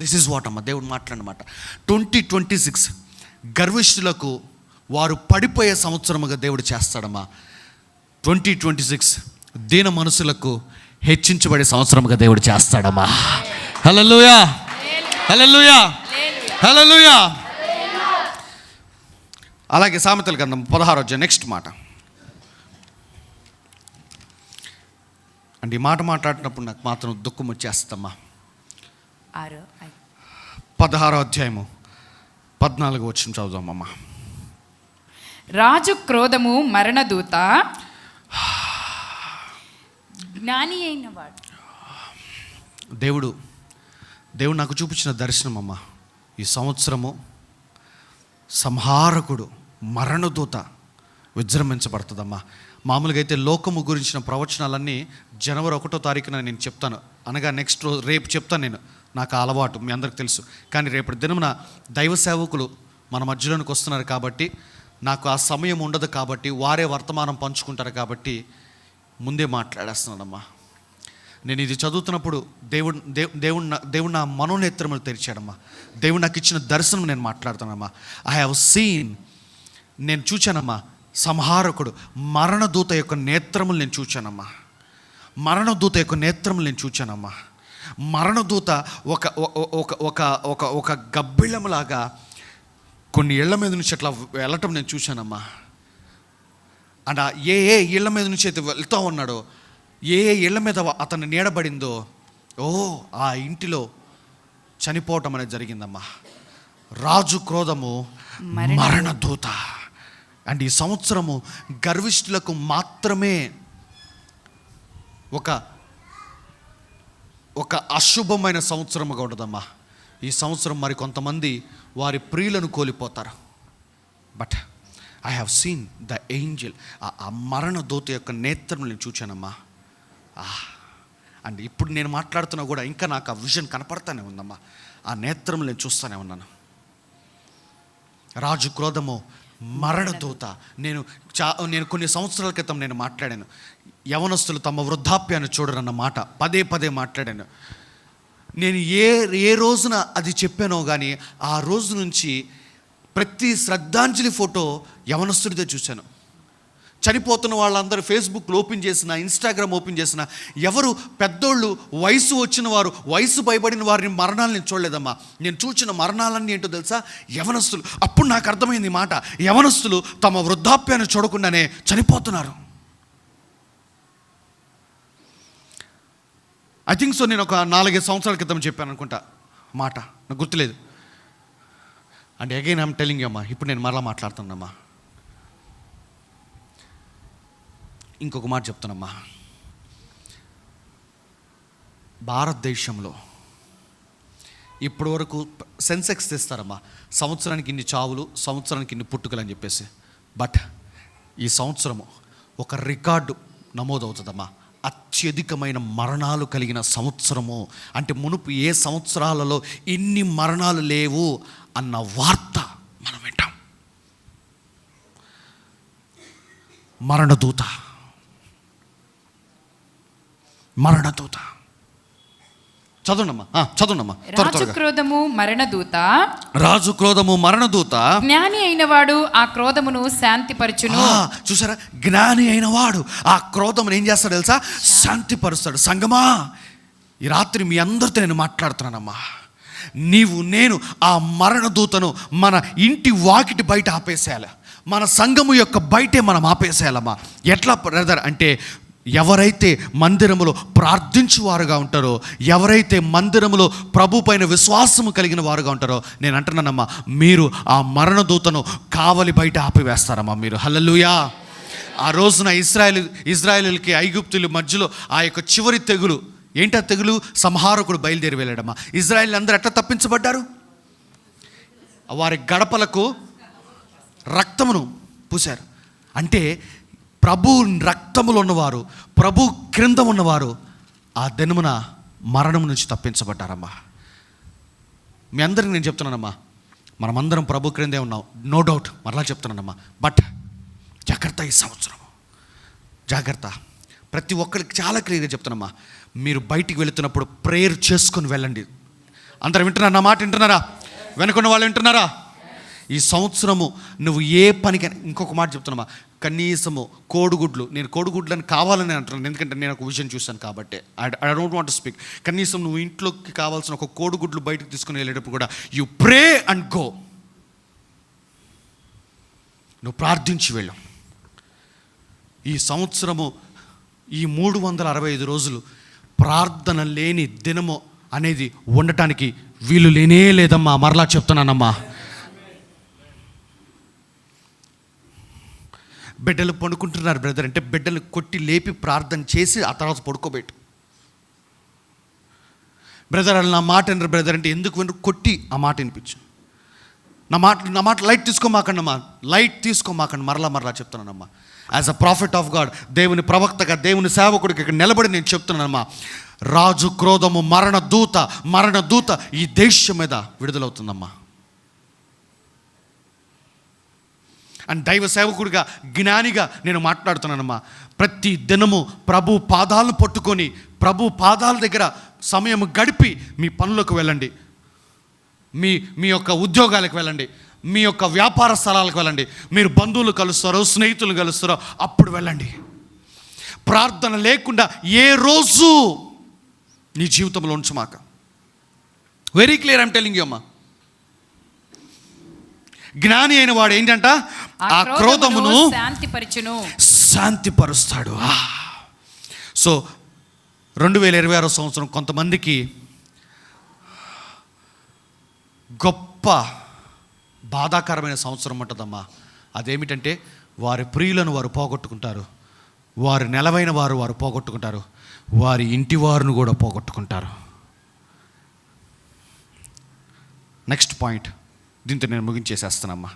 దిస్ ఇస్ వాట్ అమ్మ దేవుడు మాట్లాడమాట. 2026 గర్విష్ఠులకు వారు పడిపోయే సంవత్సరముగా దేవుడు చేస్తాడమ్మా. 2026 దీన మనసులకు హెచ్చించబడే సంవత్సరముగా దేవుడు చేస్తాడమ్మా. హల్లెలూయా, హల్లెలూయా, హల్లెలూయా. అలాగే సామెతల గ్రంథం 16వ అధ్యాయం నెక్స్ట్ మాట. అంటే ఈ మాట మాట్లాడినప్పుడు నాకు మాత్రం దుఃఖం వచ్చేస్తమ్మా. 16వ అధ్యాయము 14వ వచనం చదువుదామమ్మా. రాజు క్రోధము మరణదూత, జ్ఞాని అయిన వాడు. దేవుడు నాకు చూపించిన దర్శనం అమ్మ, ఈ సంవత్సరము సంహారకుడు మరణదూత విజృంభించబడుతుందమ్మా. మామూలుగా అయితే లోకము గురించిన ప్రవచనాలన్నీ జనవరి 1వ తారీఖున నేను చెప్తాను, అనగా నెక్స్ట్ రోజు రేపు చెప్తాను. నేను నాకు ఆ అలవాటు, మీ అందరికి తెలుసు. కానీ రేపటి దినమున దైవ సేవకులు మన మధ్యలోనికి వస్తున్నారు కాబట్టి నాకు ఆ సమయం ఉండదు, కాబట్టి వారే వర్తమానం పంచుకుంటారు, కాబట్టి ముందే మాట్లాడేస్తున్నానమ్మా. నేను ఇది చదువుతున్నప్పుడు దేవుడు నా మనోనేత్రములు తెరిచాడమ్మా. దేవుడు నాకు ఇచ్చిన దర్శనం నేను మాట్లాడుతానమ్మా. ఐ హ్యావ్ సీన్, నేను చూచానమ్మా, సంహారకుడు మరణదూత యొక్క నేత్రములు నేను చూచానమ్మా. మరణదూత యొక్క నేత్రములు నేను చూచానమ్మా. మరణదూత ఒక గబ్బిళ్ళంలాగా కొన్ని ఇళ్ల మీద నుంచి అట్లా వెళ్ళటం నేను చూశానమ్మా. అండ్ ఏ ఇళ్ల మీద నుంచి అయితే వెళ్తూ ఉన్నాడో, ఏ ఇళ్ల మీద అతను నీడబడిందో, ఆ ఇంటిలో చనిపోవటం అనేది జరిగిందమ్మా. రాజు క్రోధము మరణదూత. అండ్ ఈ సంవత్సరము గర్విష్ఠులకు మాత్రమే ఒక అశుభమైన సంవత్సరముగా ఉండదమ్మా. ఈ సంవత్సరం మరి కొంతమంది వారి ప్రియులను కోల్పోతారు. But I have seen the Angel, ఆ మరణ దూత యొక్క నేత్రం నేను చూచానమ్మా. అండ్ ఇప్పుడు నేను మాట్లాడుతున్నా కూడా ఇంకా నాకు ఆ విజన్ కనపడతానే ఉందమ్మా. ఆ నేత్రం నేను చూస్తూనే ఉన్నాను. రాజు క్రోధము మరణదూత. నేను కొన్ని సంవత్సరాల క్రితం నేను మాట్లాడాను, యవనస్తులు తమ వృద్ధాప్యాన్ని చూడరన్న మాట పదే మాట్లాడాను. నేను ఏ రోజున అది చెప్పానో కానీ ఆ రోజు నుంచి ప్రతి శ్రద్ధాంజలి ఫోటో యవనస్తుడిదే చూశాను. చనిపోతున్న వాళ్ళందరూ ఫేస్బుక్లో ఓపెన్ చేసిన, ఇన్స్టాగ్రామ్ ఓపెన్ చేసిన, ఎవరు పెద్దోళ్ళు వయసు వచ్చిన వారు, వయసు భయపడిన వారిని మరణాలు నేను చూడలేదమ్మా. నేను చూసిన మరణాలన్నీ ఏంటో తెలుసా? యవనస్తులు. అప్పుడు నాకు అర్థమైంది మాట, యవనస్తులు తమ వృద్ధాప్యాన్ని చూడకుండానే చనిపోతున్నారు. I think so. నేను ఒక 4-5 సంవత్సరాల క్రితం చెప్పాను అనుకుంటా మాట, నాకు గుర్తులేదు. And again I'm telling you అమ్మా, ఇప్పుడు నేను మరలా మాట్లాడుతున్నామ్మా. ఇంకొక మాట చెప్తానమ్మా. భారతదేశంలో ఇప్పటి వరకు సెన్సెక్స్ తెస్తారమ్మా, సంవత్సరానికి ఇన్ని చావులు, సంవత్సరానికి ఇన్ని పుట్టుకలు అని చెప్పేసి. బట్ ఈ సంవత్సరము ఒక రికార్డు నమోదవుతుందమ్మా. అత్యధికమైన మరణాలు కలిగిన సంవత్సరము. అంటే మునుపు ఏ సంవత్సరాలలో ఇన్ని మరణాలు లేవు అన్న వార్త మనం వింటాం. మరణదూత చదవండమ్మా. రాజు క్రోధము మరణదూత. జ్ఞాని అయిన వాడు ఆ క్రోధమును శాంతిపరచును. చూసారా, జ్ఞాని అయిన వాడు ఆ క్రోధమును ఏం చేస్తాడు తెలుసా? శాంతిపరుస్తాడు. సంగమా, ఈ రాత్రి మీ అందరితో నేను మాట్లాడుతున్నానమ్మా. నేను ఆ మరణదూతను మన ఇంటి వాకిటి బయట ఆపేసేయాలి. మన సంఘము యొక్క బయటే మనం ఆపేసేయాలమ్మా. ఎట్లా బ్రదర్ అంటే, ఎవరైతే మందిరములో ప్రార్థించువారుగా ఉంటారో, ఎవరైతే మందిరములో ప్రభు పైన విశ్వాసము కలిగిన వారుగా ఉంటారో, నేను అంటున్నానమ్మా, మీరు ఆ మరణదూతను కావలి బయట ఆపివేస్తారమ్మా మీరు. హల్లెలూయా. ఆ రోజున ఇజ్రాయేలుకి ఐగుప్తుల మధ్యలో ఆ యొక్క చివరి తెగులు ఏంటా తెగులు? సంహారకుడు బయలుదేరి వెళ్ళాడమ్మా. ఇజ్రాయేల్ అందరూ ఎట్లా తప్పించబడ్డారు? వారి గడపలకు రక్తమును పూశారు. అంటే ప్రభు రక్తములో ఉన్నవారు, ప్రభు క్రింద ఉన్నవారు ఆ దినమున మరణం నుంచి తప్పించబడ్డారమ్మా. మీ అందరికి నేను చెప్తున్నానమ్మా, మనమందరం ప్రభు క్రిందే ఉన్నాం, నో డౌట్. మరలా చెప్తున్నానమ్మా, బట్ జాగ్రత్త. ఈ సంవత్సరం జాగ్రత్త. ప్రతి ఒక్కరికి చాలా క్లియర్గా చెప్తున్నామ్మా, మీరు బయటికి వెళుతున్నప్పుడు ప్రేయర్ చేసుకొని వెళ్ళండి. అందరం వింటున్నారా? నా మాట వింటున్నారా? వెనుకున్న వాళ్ళు వింటున్నారా? ఈ సంవత్సరము నువ్వు ఏ పనికైనా, ఇంకొక మాట చెప్తున్నామా, కనీసము కోడిగుడ్లు, నేను కోడిగుడ్లని కావాలని అంటున్నాను, ఎందుకంటే నేను ఒక విషయం చూశాను కాబట్టి. I don't want to speak. కనీసం నువ్వు ఇంట్లోకి కావాల్సిన ఒక కోడిగుడ్లు బయటకు తీసుకుని వెళ్ళేటప్పుడు కూడా యు ప్రే అండ్ గో. నువ్వు ప్రార్థించి వెళ్ళు. ఈ సంవత్సరము ఈ 365 రోజులు ప్రార్థన లేని దినము అనేది ఉండటానికి వీలు లేనే లేదమ్మా. మరలా చెప్తున్నానమ్మా, బిడ్డలు పడుకుంటున్నారు బ్రదర్ అంటే బిడ్డలు కొట్టి లేపి ప్రార్థన చేసి ఆ తర్వాత పడుకోబెట్టు బ్రదర్. వాళ్ళు నా మాట వినరు బ్రదర్ అంటే ఎందుకు వినరు? కొట్టి ఆ మాట వినిపించు. నా మాట లైట్ తీసుకోమాకండమ్మా, లైట్ తీసుకోమాకండి. మరలా చెప్తున్నానమ్మా, as a prophet of God, దేవుని ప్రవక్తగా, దేవుని సేవకుడికి ఇక్కడ నిలబడి నేను చెప్తున్నానమ్మా, రాజు క్రోధము మరణదూత ఈ దేశం మీద విడుదలవుతుందమ్మా. అండ్ దైవ సేవకుడిగా, జ్ఞానిగా నేను మాట్లాడుతున్నానమ్మా. ప్రతి దినము ప్రభు పాదాలను పట్టుకొని, ప్రభు పాదాల దగ్గర సమయం గడిపి మీ పనులకు వెళ్ళండి, మీ యొక్క ఉద్యోగాలకు వెళ్ళండి, మీ యొక్క వ్యాపార స్థలాలకు వెళ్ళండి, మీరు బంధువులు కలుస్తారో, స్నేహితులు కలుస్తారో అప్పుడు వెళ్ళండి. ప్రార్థన లేకుండా ఏ రోజు నీ జీవితంలో ఉంచమాక. Very clear, I'm telling you అమ్మా. జ్ఞాని అయిన వాడు ఏంటంట? ఆ క్రోధమును శాంతిపరుస్తాడు. సో 2026 సంవత్సరం కొంతమందికి గొప్ప బాధాకరమైన సంవత్సరం ఉంటుందమ్మా. అదేమిటంటే, వారి ప్రియులను వారు పోగొట్టుకుంటారు, వారు నెలవైన వారు పోగొట్టుకుంటారు, వారి ఇంటి వారిని కూడా పోగొట్టుకుంటారు. నెక్స్ట్ పాయింట్, దీంతో నేను ముగించేసేస్తానమ్మా.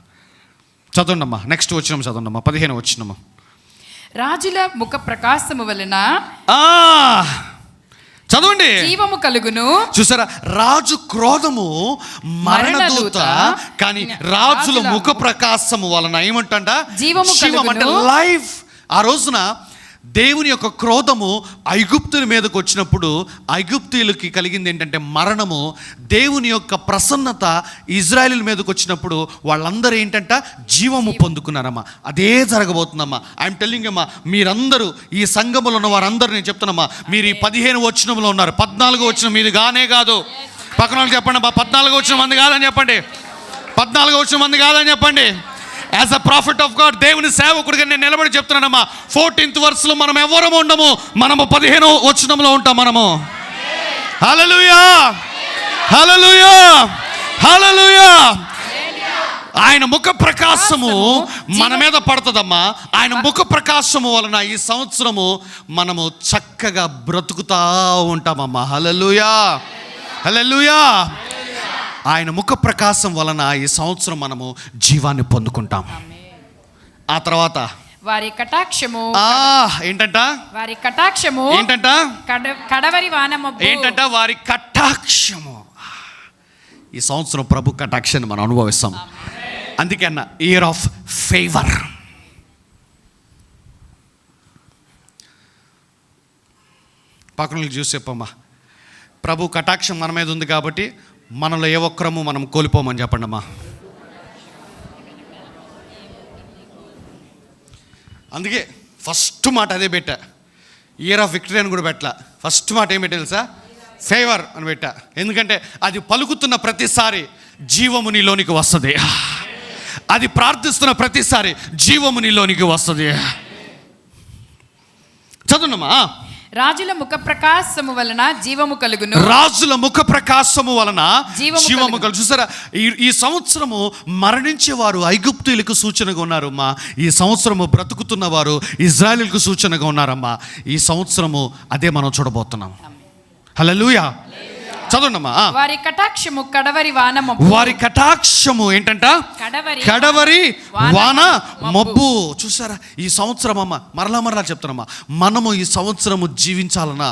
చదవండమ్మా, నెక్స్ట్ వచనం చదవండమ్మా, 15వ వచనము. రాజుల ముఖ ప్రకాశము వలన చదవండి, జీవము కలుగును. చూసారా, రాజు క్రోధము మరణదూత, కానీ రాజుల ముఖ ప్రకాశము వలన ఏమంటంట? జీవము అంటే లైఫ్. ఆ రోజున దేవుని యొక్క క్రోధము ఐగుప్తుల మీదకి వచ్చినప్పుడు ఐగుప్తీయులకి కలిగింది ఏంటంటే మరణము. దేవుని యొక్క ప్రసన్నత ఇజ్రాయేల్ మీదకి వచ్చినప్పుడు వాళ్ళందరూ ఏంటంట? జీవము పొందుకున్నారమ్మా. అదే జరగబోతుందమ్మా. ఐఎమ్ టెల్లింగ్ అమ్మా, మీరందరూ ఈ సంఘములో ఉన్న వారందరూ నేను చెప్తున్నామ్మా, మీరు ఈ 15వ వచనంలో ఉన్నారు. 14వ వచనం మీది గానే కాదు. పక్కన వాళ్ళు చెప్పండి అమ్మా, 14వ వచనం మంది కాదని చెప్పండి. 14వ వచనం మంది కాదని చెప్పండి. As a prophet of God, దేవుని సేవకుడిగా నేను నిలబడి చెప్తున్నానమ్మా, 14th verseలో మనం ఎవరము ఉండము, మనము 15వ వచనంలో ఉంటాం. మనము హల్లెలూయా, హల్లెలూయా, హల్లెలూయా. ఆయన ముఖ ప్రకాశము మన మీద పడుతుందమ్మా. ఆయన ముఖ ప్రకాశము వలన ఈ సంవత్సరము మనము చక్కగా బ్రతుకుతా ఉంటామమ్మా. హల్లెలూయా, హల్లెలూయా. ఆయన ముఖ ప్రకాశం వలన ఈ సంవత్సరం మనము జీవాన్ని పొందుకుంటాం. ఆ తర్వాత వారి కటాక్షము ఏంటంట? వారి కటాక్షము ఏంటంట? కడవరి వానమబ్బు. ఏంటంట? వారి కటాక్షము. ఈ సంవత్సరం ప్రభు కటాక్షాన్ని మనం అనుభవిస్తాం. అందుకే అన్న ఇయర్ ఆఫ్ ఫేవర్. పక్కన చూసి చెప్పమ్మా, ప్రభు కటాక్షం మన మీద ఉంది కాబట్టి మనలో ఏ ఒక్కరము మనం కోల్పోమని చెప్పండి అమ్మా. అందుకే ఫస్ట్ మాట అదే పెట్టా. ఇయర్ ఆఫ్ విక్టరీ అని కూడా పెట్టలా. ఫస్ట్ మాట ఏం పెట్టా తెలుసా? ఫేవర్ అని పెట్టా. ఎందుకంటే అది పలుకుతున్న ప్రతిసారి జీవము నీలోనికి వస్తుంది. అది ప్రార్థిస్తున్న ప్రతిసారి జీవము నీలోనికి వస్తుంది. చదువునమ్మా. రాజుల ముఖ ప్రకాశము వలన జీవము కలుగును. రాజుల ముఖ ప్రకాశము వలన జీవము కలుగు. చూసారా, ఈ సంవత్సరము మరణించే వారు ఐగుప్తీయులకు సూచనగా ఉన్నారమ్మా. ఈ సంవత్సరము బ్రతుకుతున్న వారు ఇజ్రాయేలుకు సూచనగా ఉన్నారమ్మా. ఈ సంవత్సరము అదే మనం చూడబోతున్నాం. హల్లెలూయా. చదవండమ్మా. వారి కటాక్షము కడవరి వానమబ్బు. వారి కటాక్షము ఏంటంట? కడవరి వాన మబ్బు. చూసారా, ఈ సంవత్సరం అమ్మ మరలా చెప్తున్నామ్మా, మనము ఈ సంవత్సరము జీవించాలన్నా,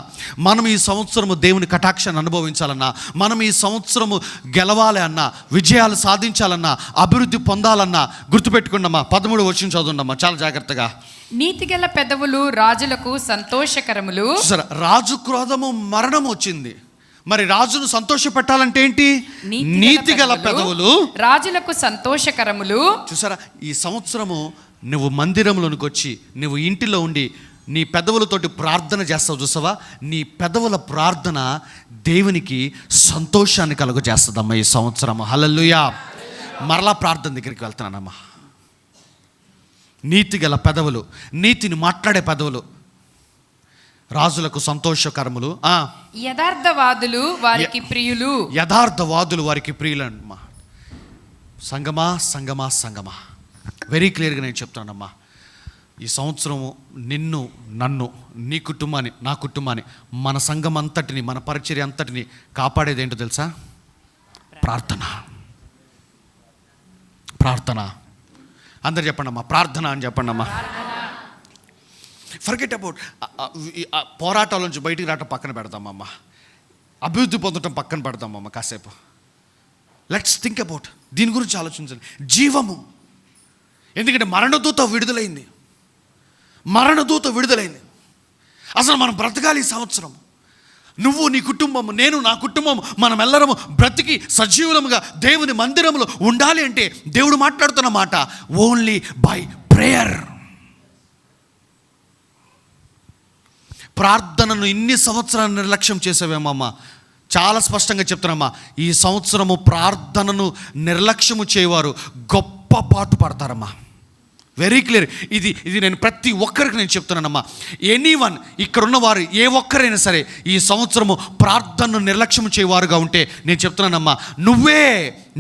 మనం ఈ సంవత్సరము దేవుని కటాక్షాన్ని అనుభవించాలన్నా, మనం ఈ సంవత్సరము గెలవాలి అన్నా, విజయాలు సాధించాలన్నా, అభివృద్ధి పొందాలన్నా గుర్తుపెట్టుకున్నామా. 13 వచనం చదవండమ్మా చాలా జాగ్రత్తగా. నీతిగల పెదవులు రాజులకు సంతోషకరములు. చూసారా, రాజు క్రోధము మరణం వచ్చింది. మరి రాజును సంతోష పెట్టాలంటే ఏంటి? నీతిగల పెదవులు రాజులకు సంతోషకరములు. చూసారా, ఈ సంవత్సరము నువ్వు మందిరంలోనికి వచ్చి నువ్వు ఇంటిలో ఉండి నీ పెదవులతోటి ప్రార్థన చేస్తావు. చూసావా, నీ పెదవుల ప్రార్థన దేవునికి సంతోషాన్ని కలుగజేస్తుందమ్మా ఈ సంవత్సరము. హల్లెలూయా. మరలా ప్రార్థన దగ్గరికి వెళ్తున్నానమ్మా. నీతిగల పెదవులు, నీతిని మాట్లాడే పెదవులు రాజులకు సంతోషకరములు. యథార్థవాదులు వారికి ప్రియులు. యథార్థవాదులు వారికి ప్రియులు అమ్మా. సంగమా సంగమా సంగమా, వెరీ క్లియర్గా నేను చెప్తానమ్మా. ఈ సంవత్సరము నిన్ను, నన్ను, నీ కుటుంబాన్ని, నా కుటుంబాన్ని, మన సంఘం అంతటిని, మన పరిచర్య అంతటిని కాపాడేది ఏంటో తెలుసా? ప్రార్థన. ప్రార్థన. అందరు చెప్పండి అమ్మా, ప్రార్థన అని చెప్పండి అమ్మా. ఫర్గెట్ అబౌట్ పోరాటాల నుంచి బయటికి రావటం పక్కన పెడతామమ్మా. అభివృద్ధి పొందటం పక్కన పెడతామమ్మ కాసేపు. లెట్స్ థింక్ అబౌట్ దీని గురించి ఆలోచించండి. జీవము. ఎందుకంటే మరణదూత విడుదలైంది. మరణదూత విడుదలైంది. అసలు మనం బ్రతకాలి ఈ సంవత్సరం. నువ్వు, నీ కుటుంబము, నేను, నా కుటుంబము, మనం ఎల్లరము బ్రతికి సజీవులముగా దేవుని మందిరంలో ఉండాలి అంటే దేవుడు మాట్లాడుతున్న మాట ఓన్లీ బై ప్రేయర్. ప్రార్థనను ఇన్ని సంవత్సరాలు నిర్లక్ష్యం చేసావేమమ్మా. చాలా స్పష్టంగా చెప్తున్నామ్మా, ఈ సంవత్సరము ప్రార్థనను నిర్లక్ష్యము చేయవారు గొప్ప పాటు పడతారమ్మా. Very clear. ఇది నేను ప్రతి ఒక్కరికి నేను చెప్తున్నానమ్మా. ఎనీవన్, ఇక్కడున్న వారు ఏ ఒక్కరైనా సరే ఈ సంవత్సరము ప్రార్థనను నిర్లక్ష్యం చేయవారుగా ఉంటే నేను చెప్తున్నానమ్మా, నువ్వే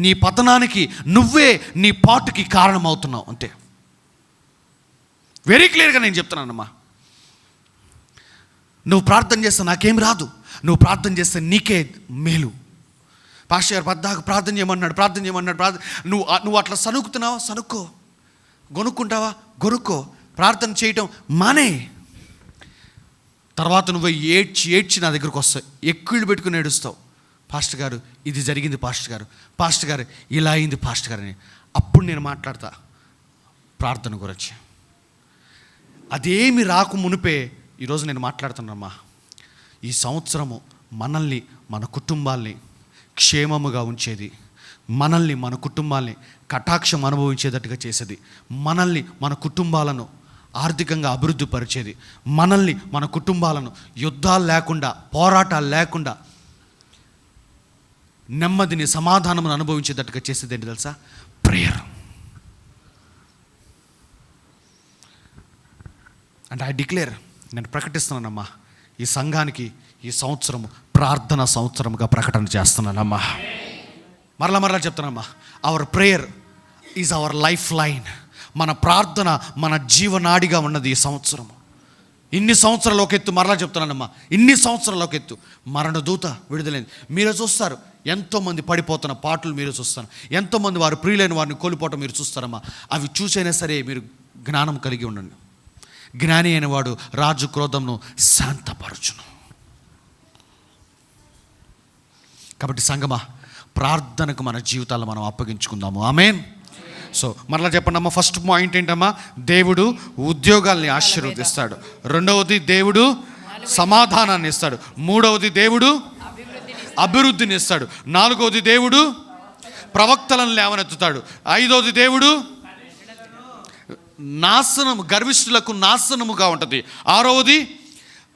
నీ పతనానికి, నువ్వే నీ పాటుకి కారణమవుతున్నావు అంతే. వెరీ క్లియర్గా నేను చెప్తున్నానమ్మా. నువ్వు ప్రార్థన చేస్తే నాకేం రాదు, నువ్వు ప్రార్థన చేస్తే నీకే మేలు. పాస్టర్ గారు పద్దాకు ప్రార్థన చేయమన్నాడు. నువ్వు అట్లా సనుకుతున్నావా? సనుక్కో. గొనుక్కుంటావా? గొనుక్కో. ప్రార్థన చేయటం మానే. తర్వాత నువ్వు ఏడ్చి నా దగ్గరకు వస్తావు, ఎక్కుళ్ళు పెట్టుకుని ఏడుస్తావు. పాస్టర్ గారు ఇది జరిగింది, పాస్టర్ గారు ఇలా అయింది పాస్టర్ గారు అని. అప్పుడు నేను మాట్లాడతా ప్రార్థన గురించి. అదేమి రాకు మునిపే ఈరోజు నేను మాట్లాడుతున్నామ్మా. ఈ సంవత్సరము మనల్ని, మన కుటుంబాల్ని క్షేమముగా ఉంచేది, మనల్ని, మన కుటుంబాల్ని కటాక్షం అనుభవించేటట్టుగా చేసేది, మనల్ని, మన కుటుంబాలను ఆర్థికంగా అభివృద్ధి పరిచేది, మనల్ని, మన కుటుంబాలను యుద్ధాలు లేకుండా, పోరాటాలు లేకుండా నెమ్మదిని, సమాధానమును అనుభవించేటట్టుగా చేసేది ఏంటి తెలుసా? ప్రేయర్. అండ్ ఐ డిక్లేర్, నేను ప్రకటిస్తున్నానమ్మా, ఈ సంఘానికి ఈ సంవత్సరము ప్రార్థన సంవత్సరముగా ప్రకటన చేస్తున్నానమ్మా. మరలా చెప్తున్నానమ్మా, our prayer is our lifeline. మన ప్రార్థన మన జీవనాడిగా ఉన్నది ఈ సంవత్సరము. ఇన్ని సంవత్సరాల ఒక ఎత్తు, మరలా చెప్తున్నానమ్మా, ఇన్ని సంవత్సరాల ఒక ఎత్తు. మరణదూత విడుదలైంది. మీరే చూస్తారు, ఎంతోమంది పడిపోతున్న పాటలు మీరు చూస్తారు, ఎంతోమంది వారు ప్రియులైన వారిని కోల్పోవటం మీరు చూస్తారమ్మా. అవి చూసైనా సరే మీరు జ్ఞానం కలిగి ఉండండి. జ్ఞాని అయిన వాడు రాజు క్రోధంను శాంతపరచును. కాబట్టి సంగమా, ప్రార్థనకు మన జీవితాలు మనం అప్పగించుకుందాము. ఆమేన్. సో మరలా చెప్పండి అమ్మా. ఫస్ట్ పాయింట్ ఏంటమ్మా? దేవుడు ఉద్యోగాల్ని ఆశీర్వదిస్తాడు. రెండవది దేవుడు సమాధానాన్ని ఇస్తాడు. మూడవది దేవుడు అభివృద్ధిని ఇస్తాడు. నాలుగవది దేవుడు ప్రవక్తలను లేవనెత్తుతాడు. ఐదవది దేవుడు నాశనము, గర్విష్ఠులకు నాశనముగా ఉంటుంది. ఆరవది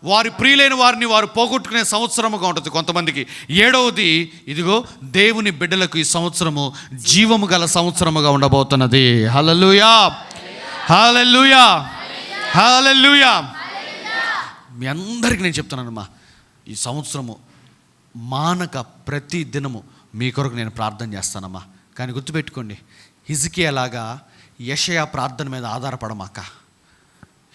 వారి ప్రియులైన వారిని వారు పోగొట్టుకునే సంవత్సరముగా ఉంటుంది కొంతమందికి. ఏడవది, ఇదిగో దేవుని బిడ్డలకు ఈ సంవత్సరము జీవము గల సంవత్సరముగా ఉండబోతున్నది. హల్లెలూయా, హల్లెలూయా, హల్లెలూయా. మీ అందరికీ నేను చెప్తున్నానమ్మా, ఈ సంవత్సరము మానక ప్రతి దినము మీ కొరకు నేను ప్రార్థన చేస్తానమ్మా. కానీ గుర్తుపెట్టుకోండి, హిజ్కియాలాగా యెషయా ప్రార్థన మీద ఆధారపడమాక.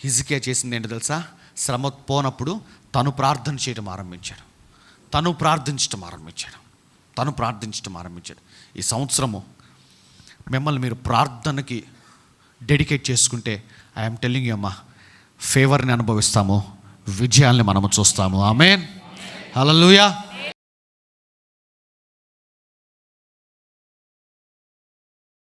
హిజ్కియా చేసింది ఏంటో తెలుసా? శ్రమ పోనప్పుడు తను ప్రార్థన చేయడం ఆరంభించాడు. తను ప్రార్థించడం ఆరంభించాడు. ఈ సంవత్సరము మిమ్మల్ని మీరు ప్రార్థనకి డెడికేట్ చేసుకుంటే, ఐఎమ్ టెల్లింగ్ యూ అమ్మా, ఫేవర్ని అనుభవిస్తాము, విజయాల్ని మనము చూస్తాము. ఆమేన్. హల్లెలూయా.